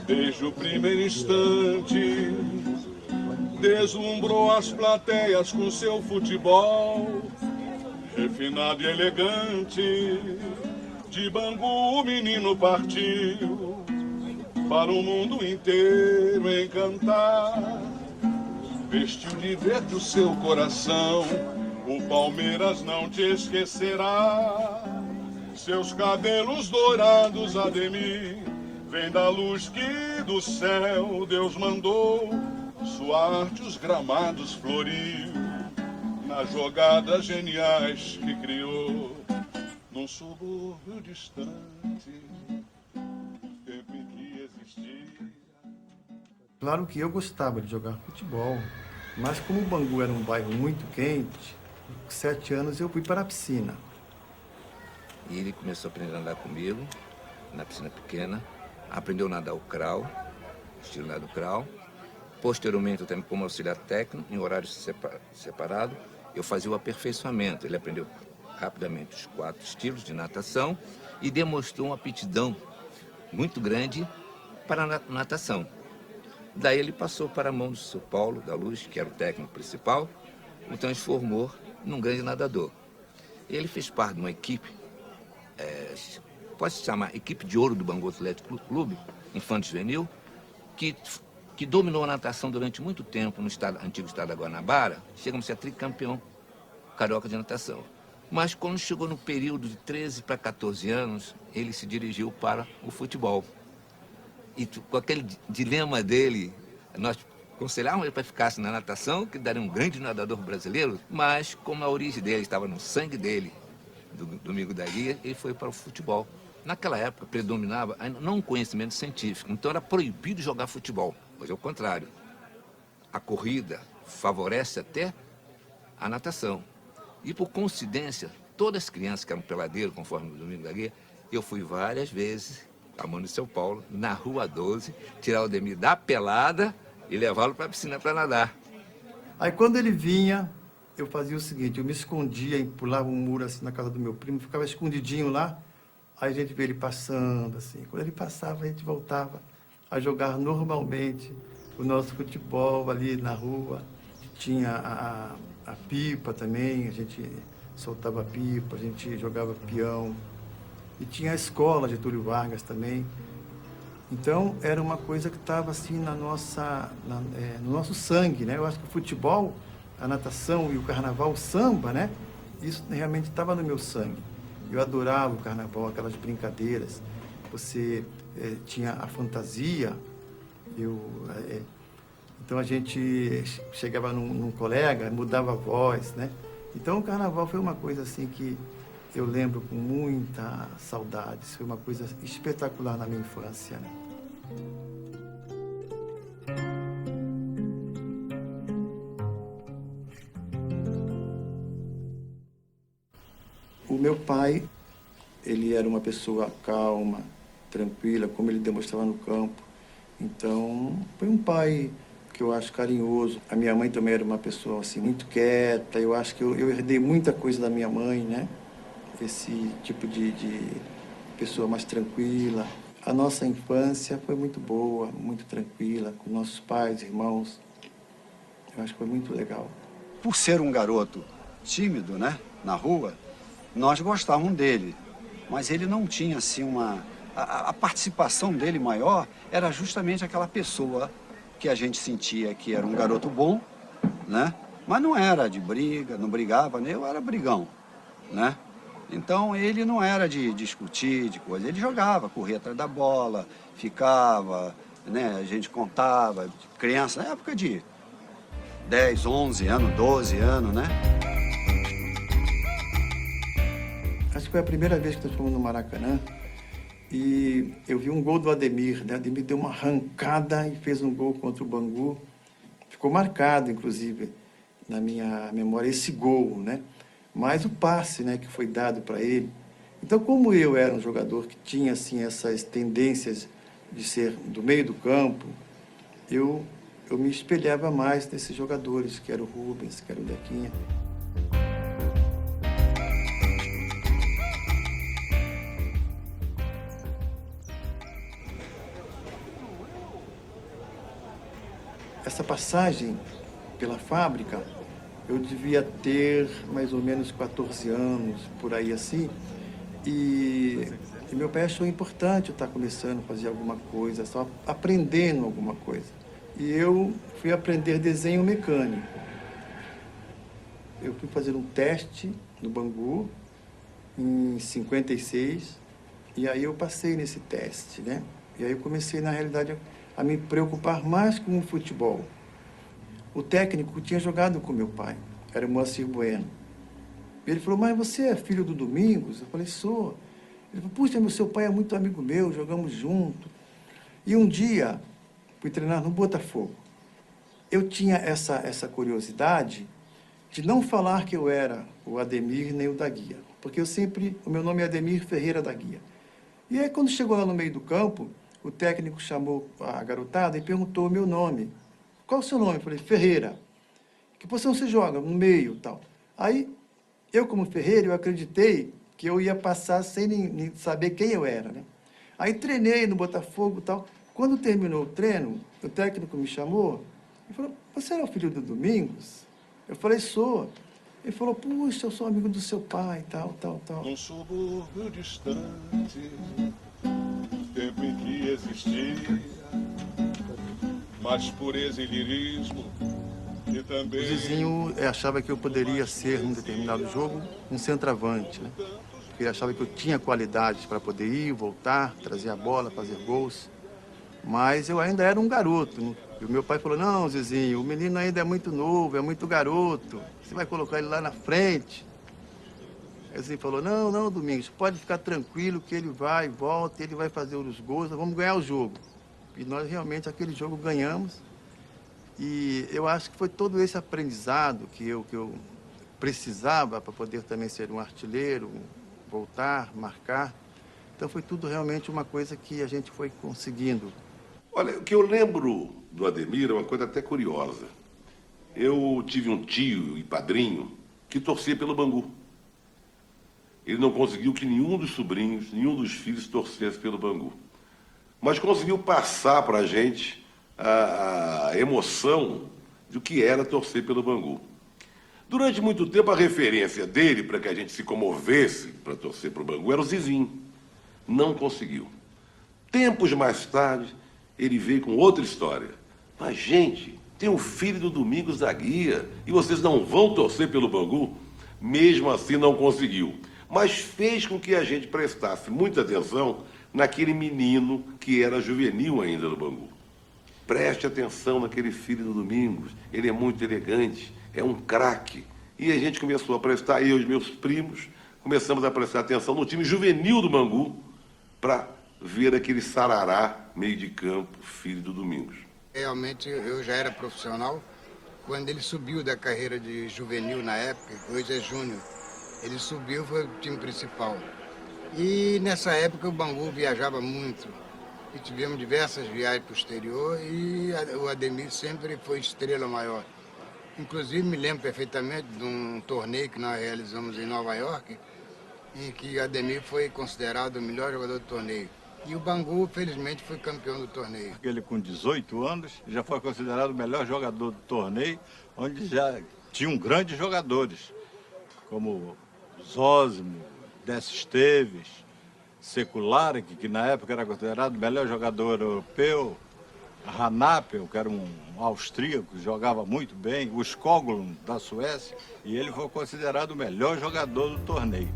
desde o primeiro instante, deslumbrou as plateias com seu futebol, refinado e elegante. De Bangu o menino partiu para o mundo inteiro encantar. Vestiu de verde o seu coração, o Palmeiras não te esquecerá. Seus cabelos dourados, Ademir, vem da luz que do céu Deus mandou. Sua arte os gramados floriu, nas jogadas geniais que criou num subúrbio distante, tempo em que existia. Claro que eu gostava de jogar futebol, mas como o Bangu era um bairro muito quente, com 7 anos eu fui para a piscina. E ele começou a aprender a nadar comigo, na piscina pequena. Aprendeu a nadar o crawl, estilo nado crawl. Posteriormente, eu também como auxiliar técnico, em horário separado, eu fazia o aperfeiçoamento. Ele aprendeu rapidamente os 4 estilos de natação e demonstrou uma aptidão muito grande para a natação. Daí ele passou para a mão do Sr. Paulo da Luz, que era o técnico principal, o transformou num grande nadador. Ele fez parte de uma equipe, pode se chamar equipe de ouro do Bangu Atlético Clube, Infanto Juvenil, que dominou a natação durante muito tempo no antigo estado da Guanabara. Chegamos a ser tricampeão carioca de natação. Mas quando chegou no período de 13 para 14 anos, ele se dirigiu para o futebol. E com aquele dilema dele, nós aconselhávamos ele para ficar na natação, que daria um grande nadador brasileiro, mas como a origem dele estava no sangue dele, do Domingo da Guia, ele foi para o futebol. Naquela época predominava não o conhecimento científico, então era proibido jogar futebol. Hoje é o contrário. A corrida favorece até a natação. E por coincidência, todas as crianças que eram peladeiros, conforme o Domingo da Guia, eu fui várias vezes, a mão de São Paulo, na Rua 12, tirar o Ademir da pelada e levá-lo para a piscina para nadar. Aí quando ele vinha, eu fazia o seguinte, eu me escondia e pulava um muro assim na casa do meu primo, ficava escondidinho lá, aí a gente via ele passando assim. Quando ele passava, a gente voltava a jogar normalmente o nosso futebol ali na rua. Tinha a pipa também, a gente soltava a pipa, a gente jogava peão. E tinha a escola de Getúlio Vargas também. Então, era uma coisa que estava assim no nosso sangue, né? Eu acho que o futebol, a natação e o carnaval, o samba, né? Isso realmente estava no meu sangue. Eu adorava o carnaval, aquelas brincadeiras. Você tinha a fantasia. Então, a gente chegava num colega, mudava a voz, né? Então, o carnaval foi uma coisa assim que eu lembro com muita saudade. Foi uma coisa espetacular na minha infância, né? O meu pai, ele era uma pessoa calma, tranquila, como ele demonstrava no campo. Então, foi um pai que eu acho carinhoso. A minha mãe também era uma pessoa assim muito quieta. Eu acho que eu herdei muita coisa da minha mãe, né? Esse tipo de pessoa mais tranquila. A nossa infância foi muito boa, muito tranquila, com nossos pais, irmãos. Eu acho que foi muito legal. Por ser um garoto tímido, né, na rua, nós gostávamos dele, mas ele não tinha assim a participação dele maior era justamente aquela pessoa que a gente sentia que era um garoto bom, né, mas não era de briga, não brigava, nem eu era brigão, né. Então, ele não era de discutir, de coisa. Ele jogava, corria atrás da bola, ficava, né? A gente contava, criança, na época de 10, 11 anos, 12 anos, né? Acho que foi a primeira vez que nós fomos no Maracanã e eu vi um gol do Ademir, né? O Ademir deu uma arrancada e fez um gol contra o Bangu. Ficou marcado, inclusive, na minha memória, esse gol, né? Mas o passe, né, que foi dado para ele. Então, como eu era um jogador que tinha assim, essas tendências de ser do meio do campo, eu me espelhava mais nesses jogadores, que era o Rubens, que era o Dequinha. Essa passagem pela fábrica, eu devia ter mais ou menos 14 anos, por aí assim, e meu pai achou importante eu estar começando a fazer alguma coisa, só aprendendo alguma coisa. E eu fui aprender desenho mecânico. Eu fui fazer um teste no Bangu, em 56, e aí eu passei nesse teste, né? E aí eu comecei, na realidade, a me preocupar mais com o futebol. O técnico tinha jogado com meu pai. era o Moacir Bueno. Ele falou, mas você é filho do Domingos? Eu falei, sou. Ele falou, puxa, meu seu pai é muito amigo meu, jogamos junto. E um dia, fui treinar no Botafogo. Eu tinha essa curiosidade de não falar que eu era o Ademir nem o da Guia, porque o meu nome é Ademir Ferreira da Guia. E aí, quando chegou lá no meio do campo, o técnico chamou a garotada e perguntou o meu nome. Qual é o seu nome? Eu falei, Ferreira. Que posição você joga? No meio, tal. Aí, eu como Ferreira, eu acreditei que eu ia passar sem nem saber quem eu era, né? Aí treinei no Botafogo e tal. Quando terminou o treino, o técnico me chamou e falou, você era o filho do Domingos? Eu falei, sou. Ele falou, puxa, eu sou amigo do seu pai, tal. Num subúrbio distante, tempo em que existia mais pureza e lirismo, e também... O Zizinho achava que eu poderia ser, num determinado jogo, um centroavante, né? Porque ele achava que eu tinha qualidades para poder ir, voltar, trazer a bola, fazer gols. Mas eu ainda era um garoto, né? E o meu pai falou, não, Zizinho, o menino ainda é muito novo, é muito garoto. Você vai colocar ele lá na frente. Aí o Zizinho falou, não, Domingos, pode ficar tranquilo que ele vai, volta, ele vai fazer os gols, nós vamos ganhar o jogo. E nós realmente aquele jogo ganhamos. E eu acho que foi todo esse aprendizado que eu precisava para poder também ser um artilheiro, voltar, marcar. Então foi tudo realmente uma coisa que a gente foi conseguindo. Olha, o que eu lembro do Ademir é uma coisa até curiosa. Eu tive um tio e padrinho que torcia pelo Bangu. Ele não conseguiu que nenhum dos sobrinhos, nenhum dos filhos torcesse pelo Bangu. Mas conseguiu passar para a gente a emoção do que era torcer pelo Bangu. Durante muito tempo, a referência dele para que a gente se comovesse para torcer para o Bangu era o Zizinho. Não conseguiu. Tempos mais tarde, ele veio com outra história. Mas, gente, tem o filho do Domingos da Guia e vocês não vão torcer pelo Bangu? Mesmo assim, não conseguiu. Mas fez com que a gente prestasse muita atenção naquele menino que era juvenil ainda no Bangu. Preste atenção naquele filho do Domingos. Ele é muito elegante, é um craque. E a gente começou a prestar, eu e os meus primos, começamos a prestar atenção no time juvenil do Bangu para ver aquele sarará, meio de campo, filho do Domingos. Realmente, eu já era profissional quando ele subiu da carreira de juvenil na época, hoje é júnior. Ele subiu, foi o time principal. E nessa época o Bangu viajava muito. E tivemos diversas viagens para o exterior e o Ademir sempre foi estrela maior. Inclusive, me lembro perfeitamente de um torneio que nós realizamos em Nova York, em que o Ademir foi considerado o melhor jogador do torneio. E o Bangu, felizmente, foi campeão do torneio. Ele, com 18 anos, já foi considerado o melhor jogador do torneio, onde já tinham grandes jogadores, como Zósimo, Décio Esteves, Secularic, que na época era considerado o melhor jogador europeu, Hanapel, que era um austríaco, que jogava muito bem, o Skoglund, da Suécia, e ele foi considerado o melhor jogador do torneio.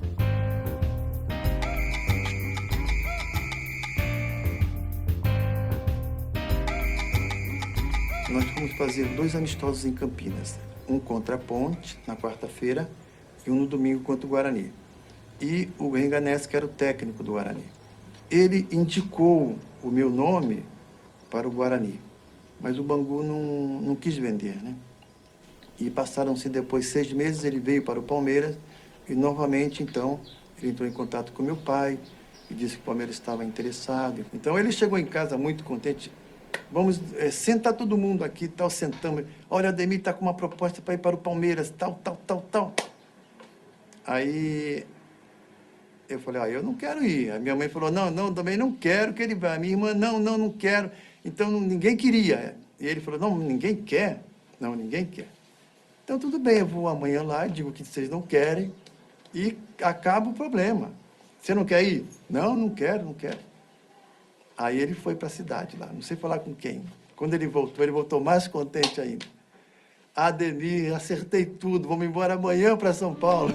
Nós fomos fazer 2 amistosos em Campinas. Um contra a Ponte, na quarta-feira, e um no domingo contra o Guarani. E o Renganés, que era o técnico do Guarani. Ele indicou o meu nome para o Guarani, mas o Bangu não quis vender, né? E passaram-se depois 6 meses, ele veio para o Palmeiras e novamente, então, ele entrou em contato com meu pai e disse que o Palmeiras estava interessado. Então ele chegou em casa muito contente. Vamos sentar todo mundo aqui, tal, sentamos. Olha, Ademir está com uma proposta para ir para o Palmeiras, tal. Aí eu falei, eu não quero ir. A minha mãe falou, não, também não quero que ele vá. A minha irmã, não quero. Então ninguém queria. E ele falou, não, ninguém quer. Não, ninguém quer. Então tudo bem, eu vou amanhã lá, digo que vocês não querem e acaba o problema. Você não quer ir? Não quero. Aí ele foi para a cidade lá, não sei falar com quem. Quando ele voltou mais contente ainda. Ademir, acertei tudo, vamos embora amanhã para São Paulo.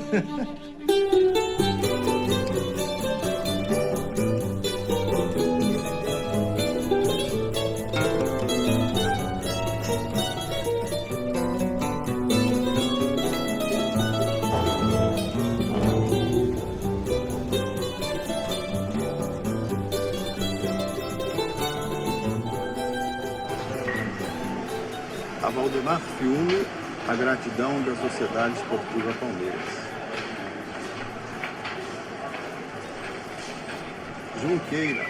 A Valdemar Fiume, a gratidão da Sociedade Esportiva Palmeiras. Junqueira,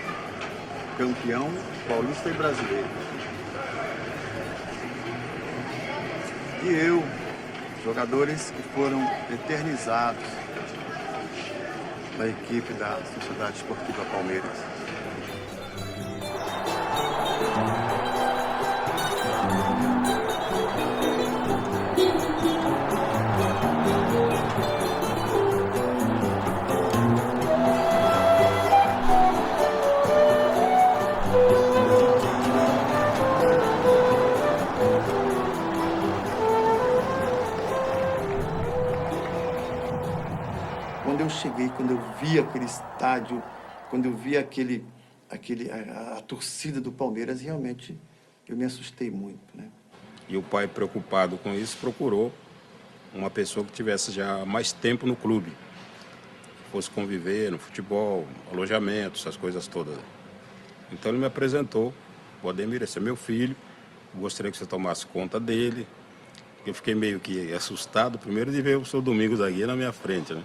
campeão paulista e brasileiro. E eu, jogadores que foram eternizados na equipe da Sociedade Esportiva Palmeiras. Quando eu cheguei, quando eu vi aquele estádio, quando eu vi a torcida do Palmeiras, realmente eu me assustei muito, né? E o pai, preocupado com isso, procurou uma pessoa que tivesse já mais tempo no clube, que fosse conviver no futebol, alojamento, essas coisas todas. Então ele me apresentou: o Ademir, esse é meu filho, gostaria que você tomasse conta dele. Eu fiquei meio que assustado, primeiro, de ver o seu Domingos Aguirre na minha frente, né?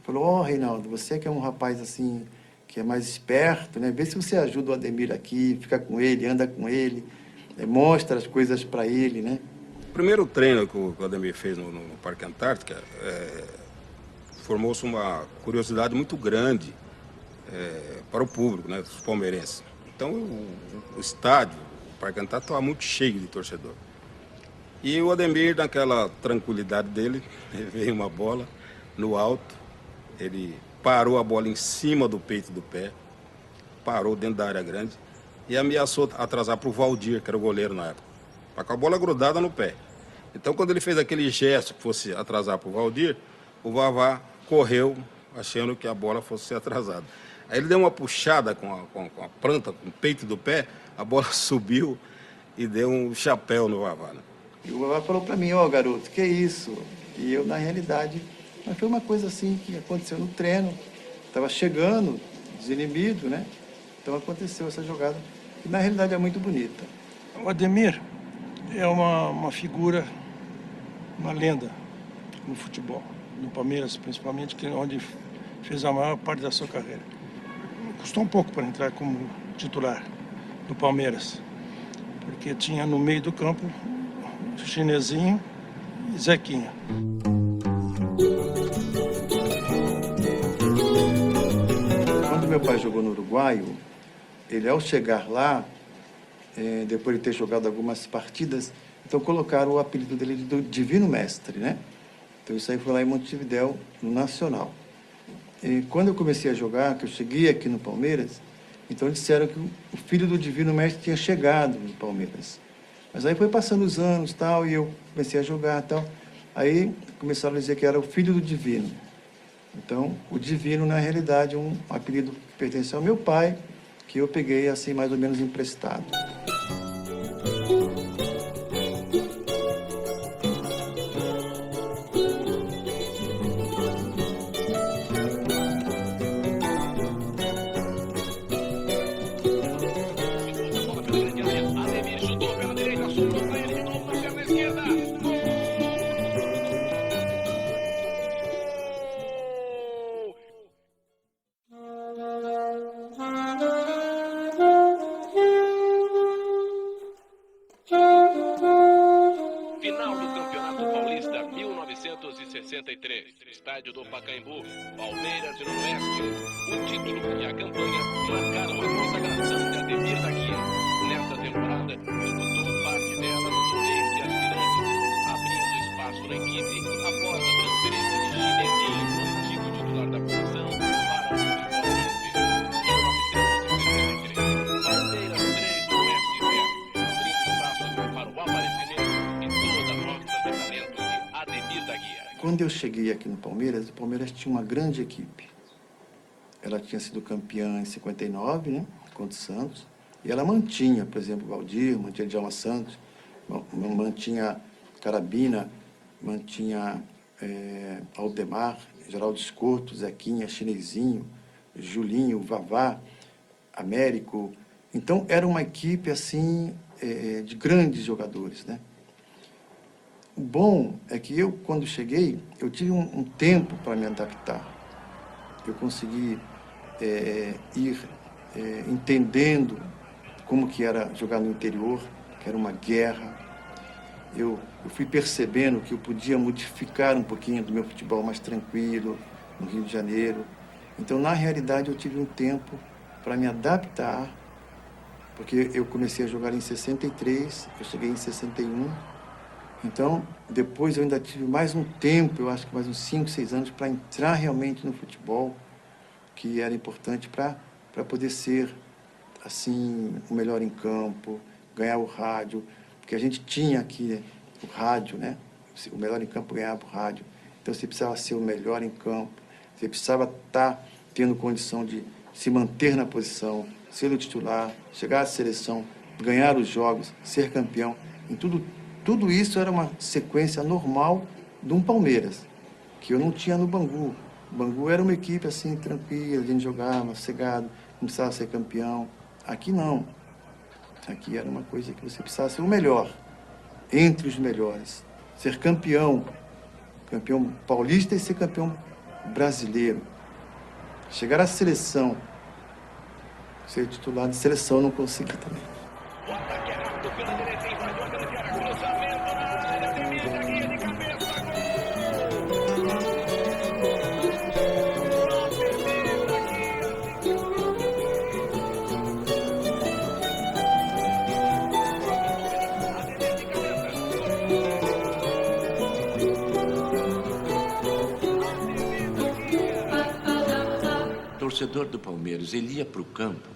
Falou: ó, Reinaldo, você que é um rapaz assim, que é mais esperto, né? Vê se você ajuda o Ademir aqui, fica com ele, anda com ele, mostra as coisas para ele, né? O primeiro treino que o Ademir fez no Parque Antártica, formou-se uma curiosidade muito grande para o público, né, dos palmeirenses. Então o estádio, o Parque Antártica, estava muito cheio de torcedor. E o Ademir, naquela tranquilidade dele, veio uma bola no alto, ele parou a bola em cima do peito do pé, parou dentro da área grande e ameaçou atrasar para o Valdir, que era o goleiro na época, com a bola grudada no pé. Então, quando ele fez aquele gesto que fosse atrasar para o Valdir, o Vavá correu achando que a bola fosse ser atrasada. Aí ele deu uma puxada com a planta, com o peito do pé, a bola subiu e deu um chapéu no Vavá, né? E o Vavá falou para mim: ó, garoto, que isso? E eu, na realidade, mas foi uma coisa assim que aconteceu no treino. Estava chegando, desinibido, né? Então aconteceu essa jogada, que na realidade é muito bonita. O Ademir é uma figura, uma lenda no futebol, no Palmeiras principalmente, que é onde fez a maior parte da sua carreira. Custou um pouco para entrar como titular do Palmeiras, porque tinha no meio do campo o Chinesinho e Zequinha. Quando meu pai jogou no Uruguai, ele, ao chegar lá, depois de ter jogado algumas partidas, então colocaram o apelido dele de Divino Mestre, né? Então isso aí foi lá em Montevidéu, no Nacional. E quando eu comecei a jogar, que eu cheguei aqui no Palmeiras, então disseram que o filho do Divino Mestre tinha chegado no Palmeiras. Mas aí foi passando os anos, tal, e eu comecei a jogar, tal. Aí começaram a dizer que era o filho do Divino. Então, o Divino, na realidade, é um apelido que pertence ao meu pai, que eu peguei, assim, mais ou menos emprestado. Final do Campeonato Paulista 1963, estádio do Pacaembu, Palmeiras e Noroeste. O título e a campanha marcaram a consagração de Ademir da Guia. Nesta temporada, disputou parte dela no torneio de aspirantes, abrindo espaço na equipe após a transferência de Chinesinho, antigo titular da posição, para o futebol de 1963. Palmeiras 3, Noroeste 0, abrindo espaço para o aparecimento e toda a mostra de talento de Ademir da Guia. Quando eu cheguei aqui no Palmeiras, o Palmeiras tinha uma grande equipe. Ela tinha sido campeã em 59, né, contra o Santos, e ela mantinha, por exemplo, Valdir, mantinha Djalma Santos, mantinha Carabina, mantinha Aldemar, Geraldo Escorto, Zequinha, Chinesinho, Julinho, Vavá, Américo. Então, era uma equipe, assim, de grandes jogadores, né? O bom é que eu, quando cheguei, eu tive um tempo para me adaptar. Eu consegui ir entendendo como que era jogar no interior, que era uma guerra. Eu fui percebendo que eu podia modificar um pouquinho do meu futebol mais tranquilo, no Rio de Janeiro. Então, na realidade, eu tive um tempo para me adaptar, porque eu comecei a jogar em 63, eu cheguei em 61. Então, depois eu ainda tive mais um tempo, eu acho que mais uns 5, 6 anos, para entrar realmente no futebol, que era importante para poder ser, assim, o melhor em campo, ganhar o rádio, porque a gente tinha aqui o rádio, né? O melhor em campo ganhava o rádio. Então, você precisava ser o melhor em campo, você precisava estar tendo condição de se manter na posição, ser o titular, chegar à seleção, ganhar os jogos, ser campeão. Em tudo isso era uma sequência normal de um Palmeiras, que eu não tinha no Bangu. O Bangu era uma equipe assim, tranquila, a gente jogava, sossegado, não precisava ser campeão. Aqui não. Aqui era uma coisa que você precisava ser o melhor, entre os melhores. Ser campeão, campeão paulista e ser campeão brasileiro. Chegar à seleção, ser titular de seleção, eu não consegui também. O torcedor do Palmeiras, ele ia para o campo,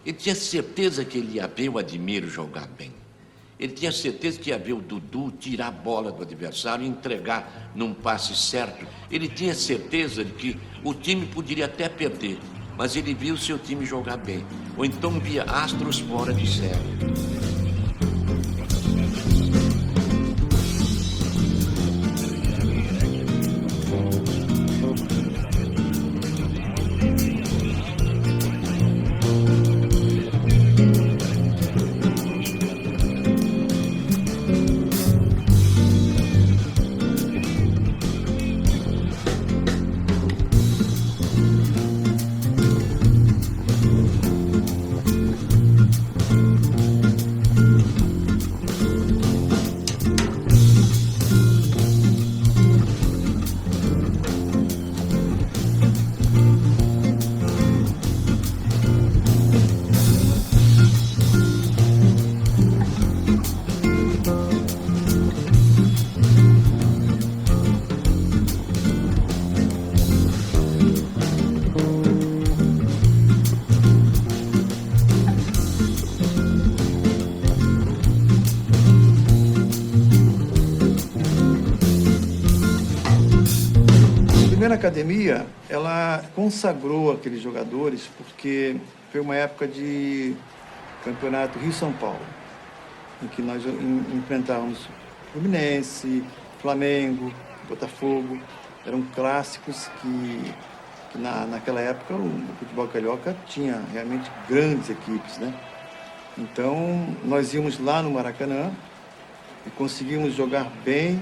ele tinha certeza que ele ia ver o Ademiro jogar bem. Ele tinha certeza que ia ver o Dudu tirar a bola do adversário e entregar num passe certo. Ele tinha certeza de que o time poderia até perder, mas ele via o seu time jogar bem. Ou então via astros fora de série. A academia, ela consagrou aqueles jogadores porque foi uma época de campeonato Rio-São Paulo, em que nós enfrentávamos Fluminense, Flamengo, Botafogo. Eram clássicos que naquela época o futebol carioca tinha realmente grandes equipes, né? Então, nós íamos lá no Maracanã e conseguimos jogar bem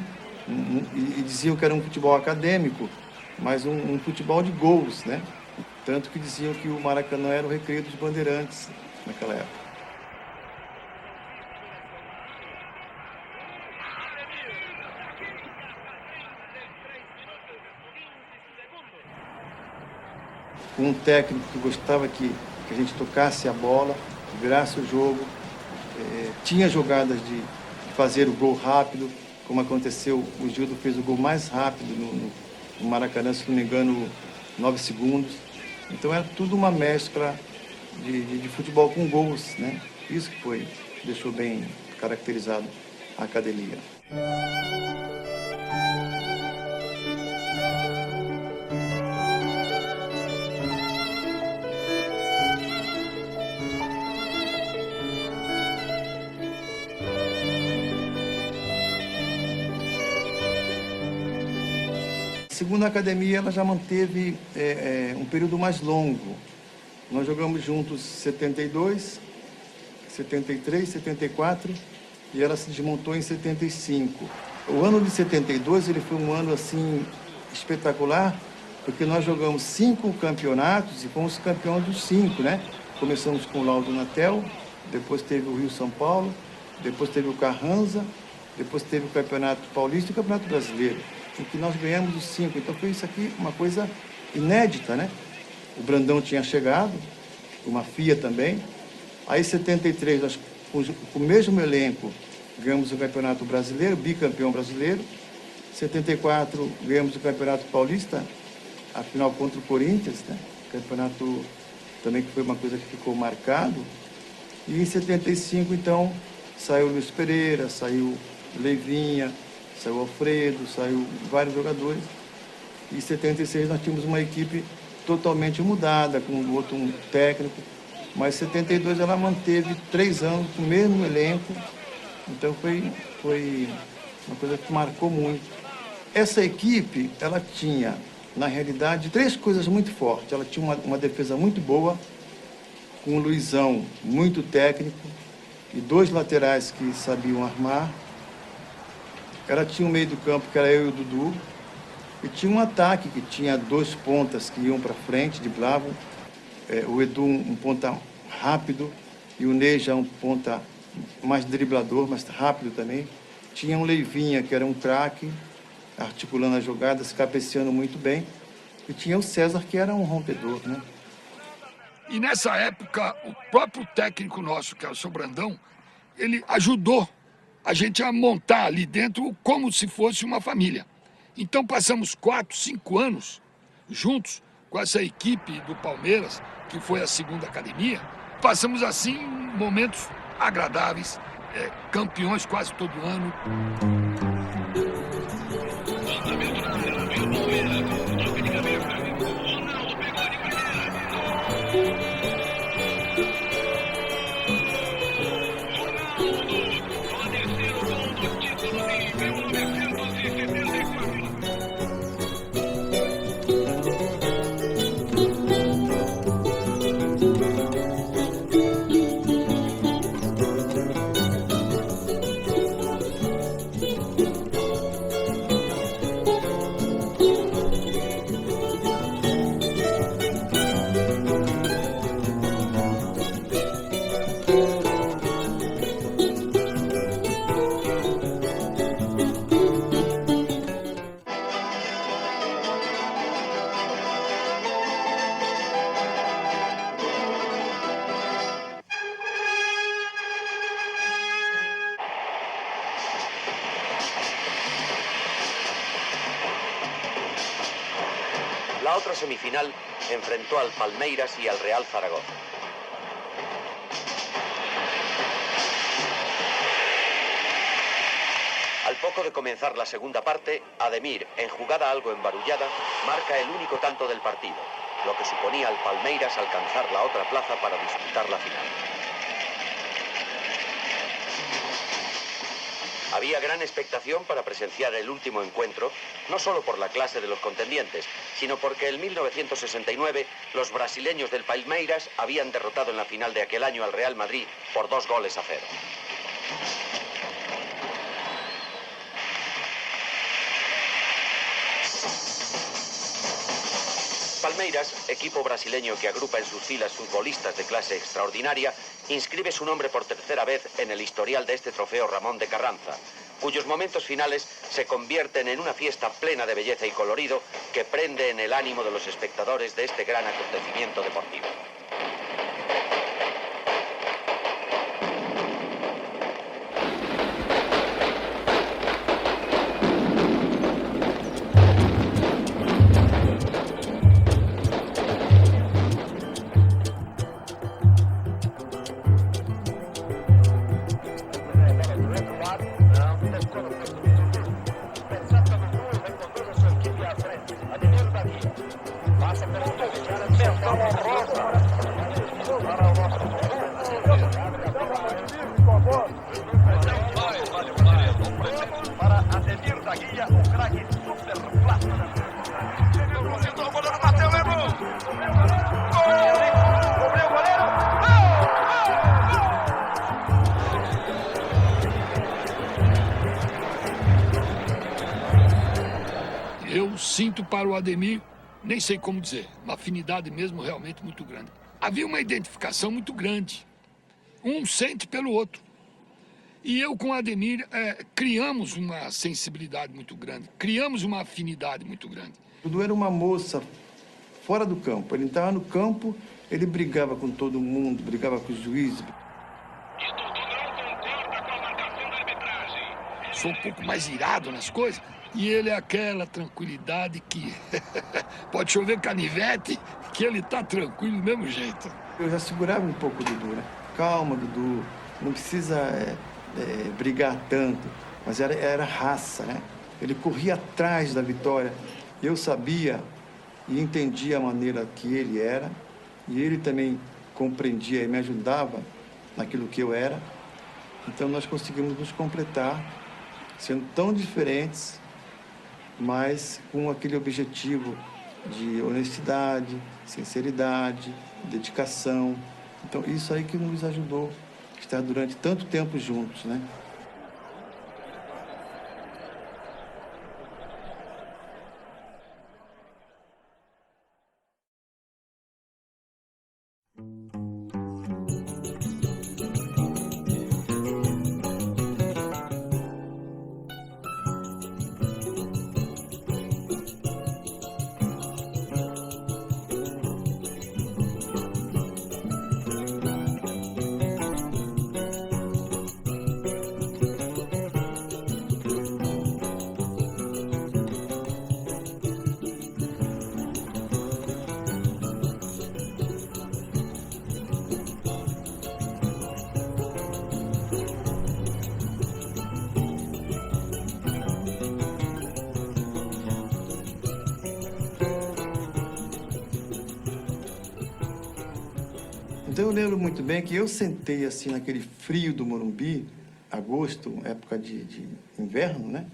e diziam que era um futebol acadêmico, mas um futebol de gols, né? Tanto que diziam que o Maracanã era o Recreio dos Bandeirantes naquela época. Um técnico que gostava que a gente tocasse a bola, que virasse o jogo, tinha jogadas de fazer o gol rápido, como aconteceu, o Gildo fez o gol mais rápido no Maracanã, se não me engano, 9 segundos. Então era tudo uma mescla de futebol com gols, né? Isso que deixou bem caracterizado a academia. Segundo a academia, ela já manteve um período mais longo. Nós jogamos juntos 72, 73, 74 e ela se desmontou em 75. O ano de 72 ele foi um ano assim espetacular, porque nós jogamos 5 campeonatos e fomos campeões dos 5, né? Começamos com o Laudo Natel, depois teve o Rio São Paulo, depois teve o Carranza, depois teve o Campeonato Paulista e o Campeonato Brasileiro, em que nós ganhamos os 5. Então foi isso aqui uma coisa inédita, né? O Brandão tinha chegado, o Mafia também. Aí em 73 nós, com o mesmo elenco, ganhamos o Campeonato Brasileiro, bicampeão brasileiro. Em 74 ganhamos o Campeonato Paulista, a final contra o Corinthians, né? Campeonato também que foi uma coisa que ficou marcado. E em 75, então, saiu Luiz Pereira, saiu Leivinha, saiu Alfredo, saiu vários jogadores. E em 76 nós tínhamos uma equipe totalmente mudada, com outro técnico. Mas em 72 ela manteve 3 anos com o mesmo elenco. Então foi uma coisa que marcou muito. Essa equipe, ela tinha, na realidade, 3 coisas muito fortes. Ela tinha uma defesa muito boa, com o Luizão muito técnico, e 2 laterais que sabiam armar. Ela tinha um meio do campo, que era eu e o Dudu, e tinha um ataque que tinha 2 pontas que iam para frente, driblavam. O Edu, um ponta rápido, e o Ney já um ponta mais driblador, mas rápido também. Tinha um Leivinha, que era um craque, articulando as jogadas, cabeceando muito bem. E tinha o César, que era um rompedor, né? E nessa época, o próprio técnico nosso, que é o seu Brandão, ele ajudou a gente a montar ali dentro como se fosse uma família. Então passamos 4, 5 anos juntos com essa equipe do Palmeiras, que foi a segunda academia. Passamos assim momentos agradáveis, campeões quase todo ano. La otra semifinal enfrentó al Palmeiras y al Real Zaragoza. Al poco de comenzar la segunda parte, Ademir, en jugada algo embarullada, marca el único tanto del partido, lo que suponía al Palmeiras alcanzar la otra plaza para disputar la final. Había gran expectación para presenciar el último encuentro, no solo por la clase de los contendientes, sino porque en 1969 los brasileños del Palmeiras habían derrotado en la final de aquel año al Real Madrid por 2-0. Palmeiras, equipo brasileño que agrupa en sus filas futbolistas de clase extraordinaria, inscribe su nombre por tercera vez en el historial de este trofeo Ramón de Carranza, cuyos momentos finales se convierten en una fiesta plena de belleza y colorido que prende en el ánimo de los espectadores de este gran acontecimiento deportivo. Passa pelo intermediário, atenção honrosa. Eu sinto para o Ademir, nem sei como dizer, uma afinidade mesmo realmente muito grande. Havia uma identificação muito grande. Um sente pelo outro. E eu com o Ademir criamos uma sensibilidade muito grande, criamos uma afinidade muito grande. Dudu era uma moça fora do campo. Ele estava no campo, ele brigava com todo mundo, brigava com os juízes. Sou um pouco mais irado nas coisas, e ele é aquela tranquilidade que pode chover canivete, que ele tá tranquilo do mesmo jeito. Eu já segurava um pouco o Dudu, né? Calma, Dudu, não precisa brigar tanto, mas era raça, né? Ele corria atrás da vitória. Eu sabia e entendia a maneira que ele era, e ele também compreendia e me ajudava naquilo que eu era. Então nós conseguimos nos completar, sendo tão diferentes, mas com aquele objetivo de honestidade, sinceridade, dedicação. Então isso aí que nos ajudou a estar durante tanto tempo juntos, né? Então eu lembro muito bem que eu sentei assim naquele frio do Morumbi, agosto, época de inverno, né?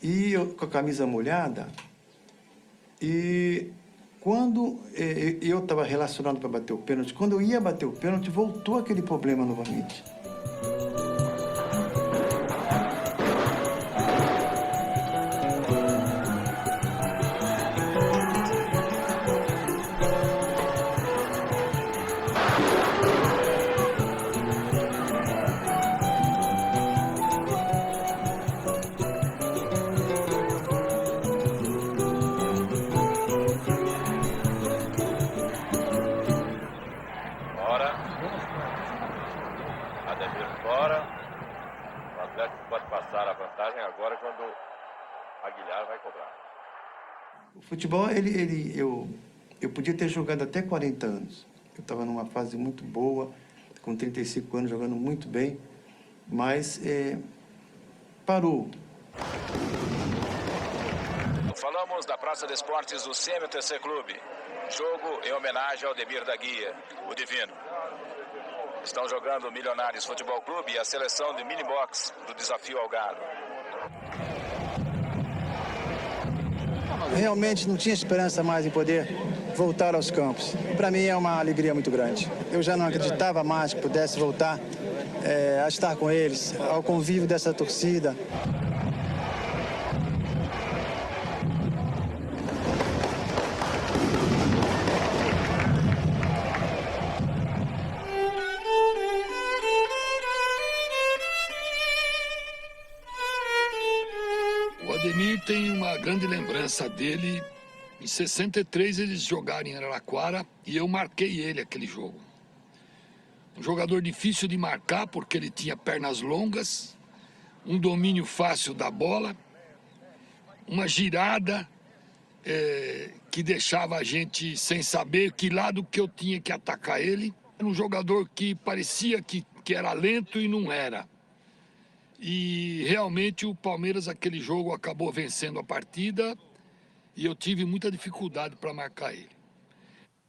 E eu com a camisa molhada, e quando eu estava relacionado para bater o pênalti, quando eu ia bater o pênalti, voltou aquele problema novamente. O futebol, eu podia ter jogado até 40 anos. Eu estava numa fase muito boa, com 35 anos, jogando muito bem, mas parou. Falamos da Praça de Esportes do CMTC Clube. Jogo em homenagem ao Ademir da Guia, o Divino. Estão jogando o Milionários Futebol Clube e a seleção de mini-box do Desafio ao Galo. Realmente não tinha esperança mais em poder voltar aos campos. Para mim é uma alegria muito grande. Eu já não acreditava mais que pudesse voltar a estar com eles, ao convívio dessa torcida. O Ademir tem uma grande lembrança dele. Em 63 eles jogaram em Araraquara e eu marquei ele aquele jogo. Um jogador difícil de marcar porque ele tinha pernas longas, um domínio fácil da bola, uma girada que deixava a gente sem saber que lado que eu tinha que atacar ele. Era um jogador que parecia que era lento e não era. E realmente o Palmeiras, aquele jogo, acabou vencendo a partida e eu tive muita dificuldade para marcar ele.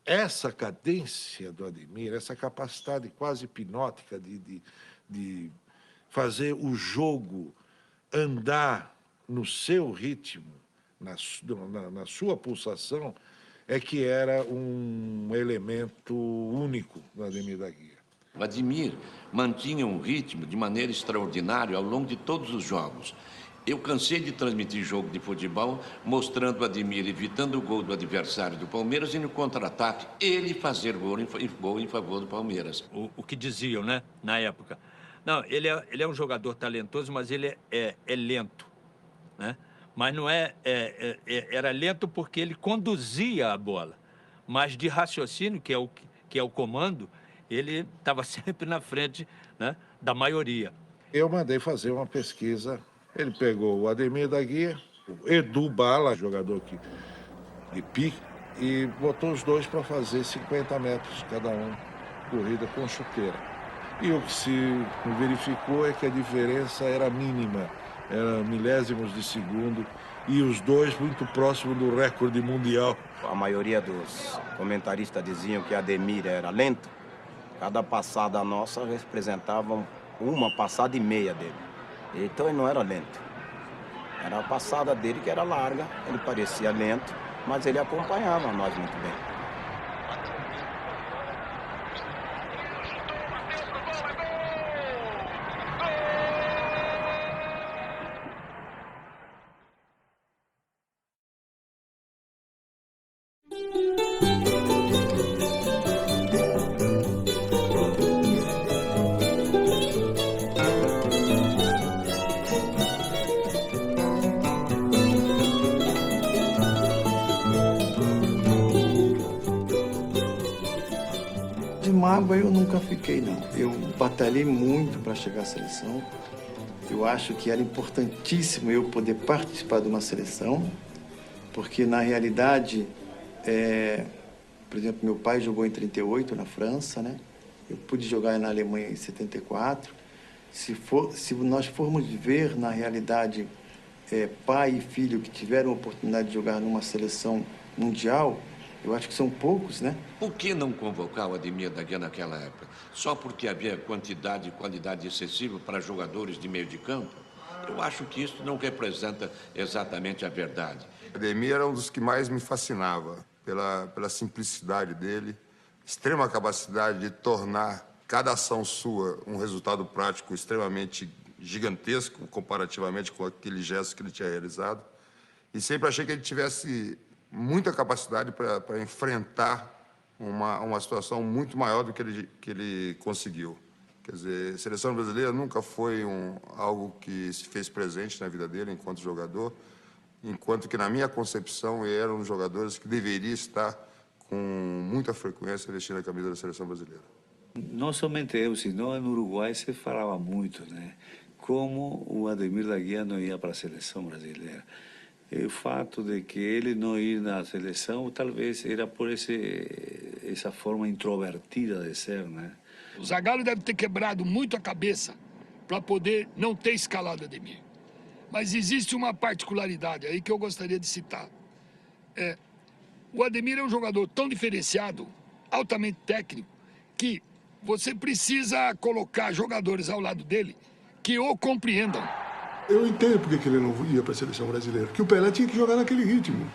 Essa cadência do Ademir, essa capacidade quase hipnótica de fazer o jogo andar no seu ritmo, na sua pulsação, é que era um elemento único do Ademir da Guia. O Ademir mantinha um ritmo de maneira extraordinária ao longo de todos os jogos. Eu cansei de transmitir jogo de futebol, mostrando o Ademir evitando o gol do adversário do Palmeiras e no contra-ataque ele fazer gol em favor do Palmeiras. O que diziam, né, na época. Não, ele é um jogador talentoso, mas ele é lento, né? Mas não era lento porque ele conduzia a bola. Mas de raciocínio, que é o comando, ele estava sempre na frente, né, da maioria. Eu mandei fazer uma pesquisa. Ele pegou o Ademir da Guia, o Edu Bala, jogador de pique, e botou os dois para fazer 50 metros cada um, corrida com chuteira. E o que se verificou é que a diferença era mínima, era milésimos de segundo, e os dois muito próximos do recorde mundial. A maioria dos comentaristas diziam que Ademir era lento. Cada passada nossa representava uma passada e meia dele. Então ele não era lento. Era a passada dele que era larga, ele parecia lento, mas ele acompanhava nós muito bem. De mágoa eu nunca fiquei, não. Eu batalhei muito para chegar à seleção. Eu acho que era importantíssimo eu poder participar de uma seleção, porque na realidade, por exemplo, meu pai jogou em 38 na França, né? Eu pude jogar na Alemanha em 74. Se nós formos ver na realidade pai e filho que tiveram a oportunidade de jogar numa seleção mundial, eu acho que são poucos, né? Por que não convocar o Ademir da Guia naquela época? Só porque havia quantidade e qualidade excessiva para jogadores de meio de campo? Eu acho que isso não representa exatamente a verdade. Ademir era um dos que mais me fascinava, pela simplicidade dele, extrema capacidade de tornar cada ação sua um resultado prático extremamente gigantesco, comparativamente com aquele gesto que ele tinha realizado. E sempre achei que ele tivesse muita capacidade para enfrentar uma situação muito maior do que ele conseguiu. Quer dizer, a seleção brasileira nunca foi algo que se fez presente na vida dele enquanto jogador, enquanto que, na minha concepção, ele era um dos jogadores que deveria estar com muita frequência vestindo a camisa da seleção brasileira. Não somente eu, senão no Uruguai se falava muito, né? Como o Ademir da Guia não ia para a seleção brasileira. E o fato de que ele não ir na seleção, talvez era por essa forma introvertida de ser, né? O Zagallo deve ter quebrado muito a cabeça para poder não ter escalado Ademir. Mas existe uma particularidade aí que eu gostaria de citar. O Ademir é um jogador tão diferenciado, altamente técnico, que você precisa colocar jogadores ao lado dele que o compreendam. Eu entendo porque que ele não ia para a seleção brasileira, que o Pelé tinha que jogar naquele ritmo.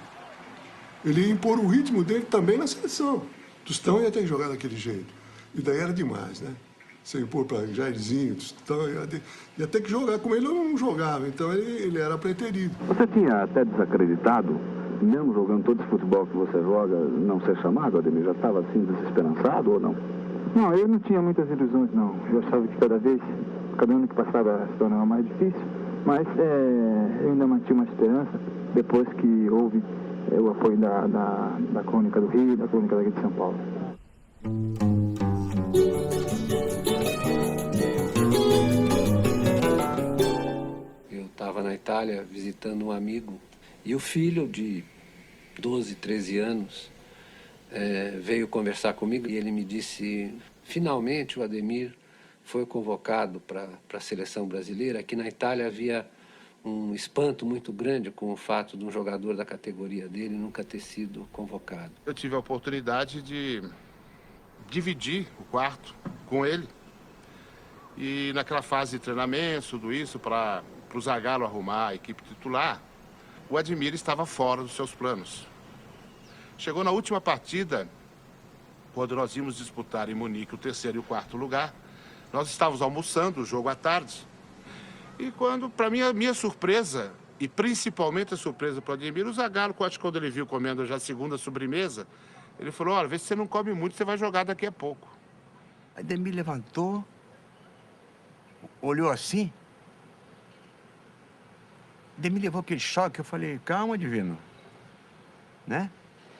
Ele ia impor o ritmo dele também na seleção. Tostão ia ter que jogar daquele jeito. E daí era demais, né? Você impor para Jairzinho, Tostão, ia ter que jogar. Como ele não jogava, então ele era preterido. Você tinha até desacreditado, mesmo jogando todo esse futebol que você joga, não ser chamado, Ademir? Já estava assim desesperançado ou não? Não, eu não tinha muitas ilusões, não. Eu achava que cada ano que passava se tornava mais difícil. Mas eu ainda mantinha uma esperança, depois que houve o apoio da Crônica do Rio e da Crônica daqui de São Paulo. Eu estava na Itália visitando um amigo e o filho de 12, 13 anos veio conversar comigo e ele me disse, finalmente o Ademir foi convocado para a seleção brasileira. Aqui na Itália havia um espanto muito grande com o fato de um jogador da categoria dele nunca ter sido convocado. Eu tive a oportunidade de dividir o quarto com ele. E naquela fase de treinamento, tudo isso, para o Zagallo arrumar a equipe titular, o Ademir estava fora dos seus planos. Chegou na última partida, quando nós íamos disputar em Munique o 3º e o 4º lugar, nós estávamos almoçando o jogo à tarde E quando, para mim, a minha surpresa, e principalmente a surpresa para o Ademir, o Zagallo, acho que quando ele viu comendo já a segunda sobremesa, ele falou, olha, vê se você não come muito, você vai jogar daqui a pouco. Ademir levantou, olhou assim. Ademir levou aquele choque, eu falei, calma, Divino. Né?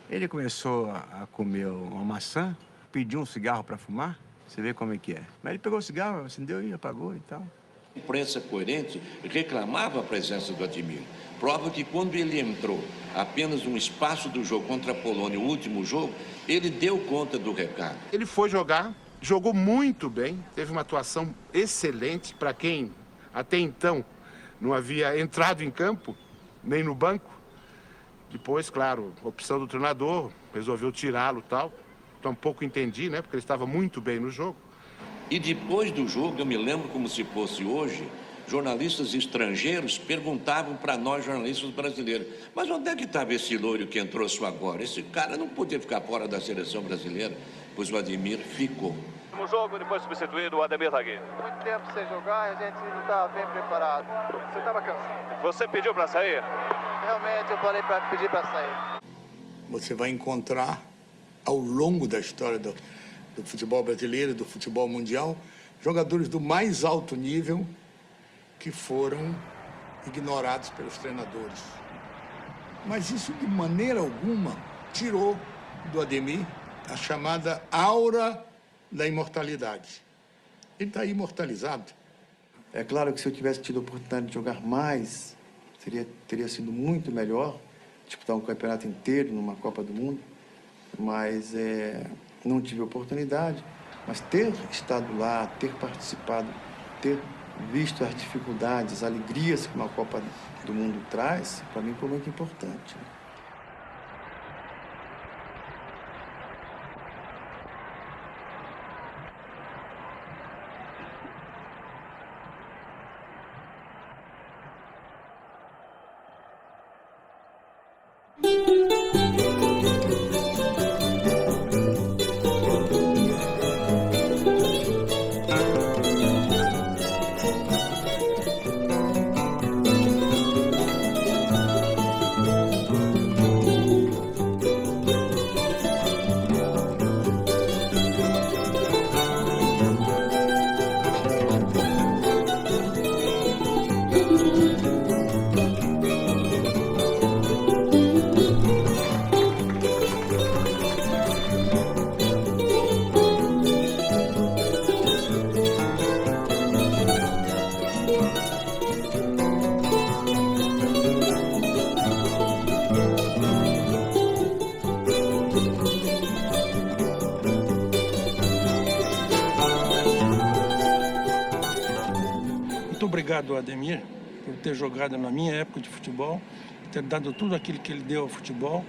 Ele começou a comer uma maçã, pediu um cigarro para fumar, você vê como é que é. Mas ele pegou o cigarro, acendeu e apagou e tal. A imprensa coerente reclamava a presença do Ademir. Prova que quando ele entrou, apenas um espaço do jogo contra a Polônia, o último jogo, ele deu conta do recado. Ele foi jogar, jogou muito bem, teve uma atuação excelente para quem até então não havia entrado em campo, nem no banco. Depois, claro, opção do treinador, resolveu tirá-lo e tal. Tampouco entendi, né? Porque ele estava muito bem no jogo. E depois do jogo, eu me lembro como se fosse hoje, jornalistas estrangeiros perguntavam para nós, jornalistas brasileiros, mas onde é que estava esse loiro que entrou só agora? Esse cara não podia ficar fora da seleção brasileira, pois o Ademir ficou. No jogo, depois substituído, o Ademir Dagui. Muito tempo sem jogar e a gente não estava bem preparado. Você estava cansado? Você pediu para sair? Realmente eu parei para pedir para sair. Você vai encontrar, ao longo da história do futebol brasileiro, do futebol mundial, jogadores do mais alto nível que foram ignorados pelos treinadores. Mas isso, de maneira alguma, tirou do Ademir a chamada aura da imortalidade. Ele está imortalizado. É claro que se eu tivesse tido a oportunidade de jogar mais, teria sido muito melhor, disputar um campeonato inteiro numa Copa do Mundo, mas não tive oportunidade. Mas ter estado lá, ter participado, ter visto as dificuldades, as alegrias que uma Copa do Mundo traz, para mim foi muito importante. Muito obrigado, Ademir, por ter jogado na minha época de futebol, ter dado tudo aquilo que ele deu ao futebol,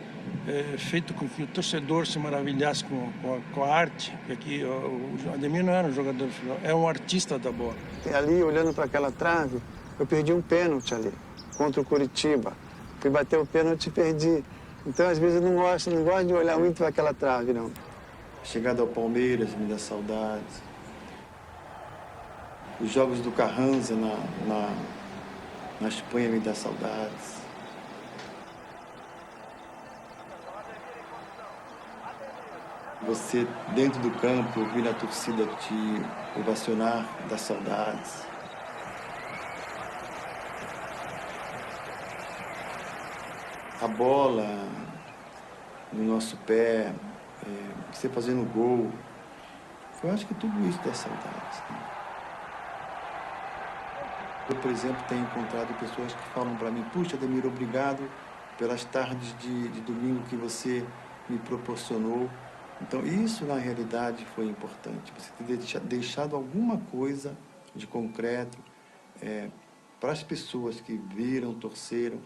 feito com que o torcedor se maravilhasse com a arte, porque o Ademir não era um jogador de futebol, é um artista da bola. E ali, olhando para aquela trave, eu perdi um pênalti ali, contra o Curitiba. Fui bater o pênalti e perdi. Então, às vezes, eu não gosto de olhar muito para aquela trave, não. Chegada ao Palmeiras me dá saudades. Os jogos do Carranza na Espanha me dá saudades. Você, dentro do campo, ouvir a torcida te ovacionar, dá saudades. A bola no nosso pé, você fazendo gol. Eu acho que tudo isso dá saudades. Né? Eu, por exemplo, tenho encontrado pessoas que falam para mim, puxa, Ademir, obrigado pelas tardes de domingo que você me proporcionou. Então, isso, na realidade, foi importante. Você ter deixado alguma coisa de concreto para as pessoas que viram, torceram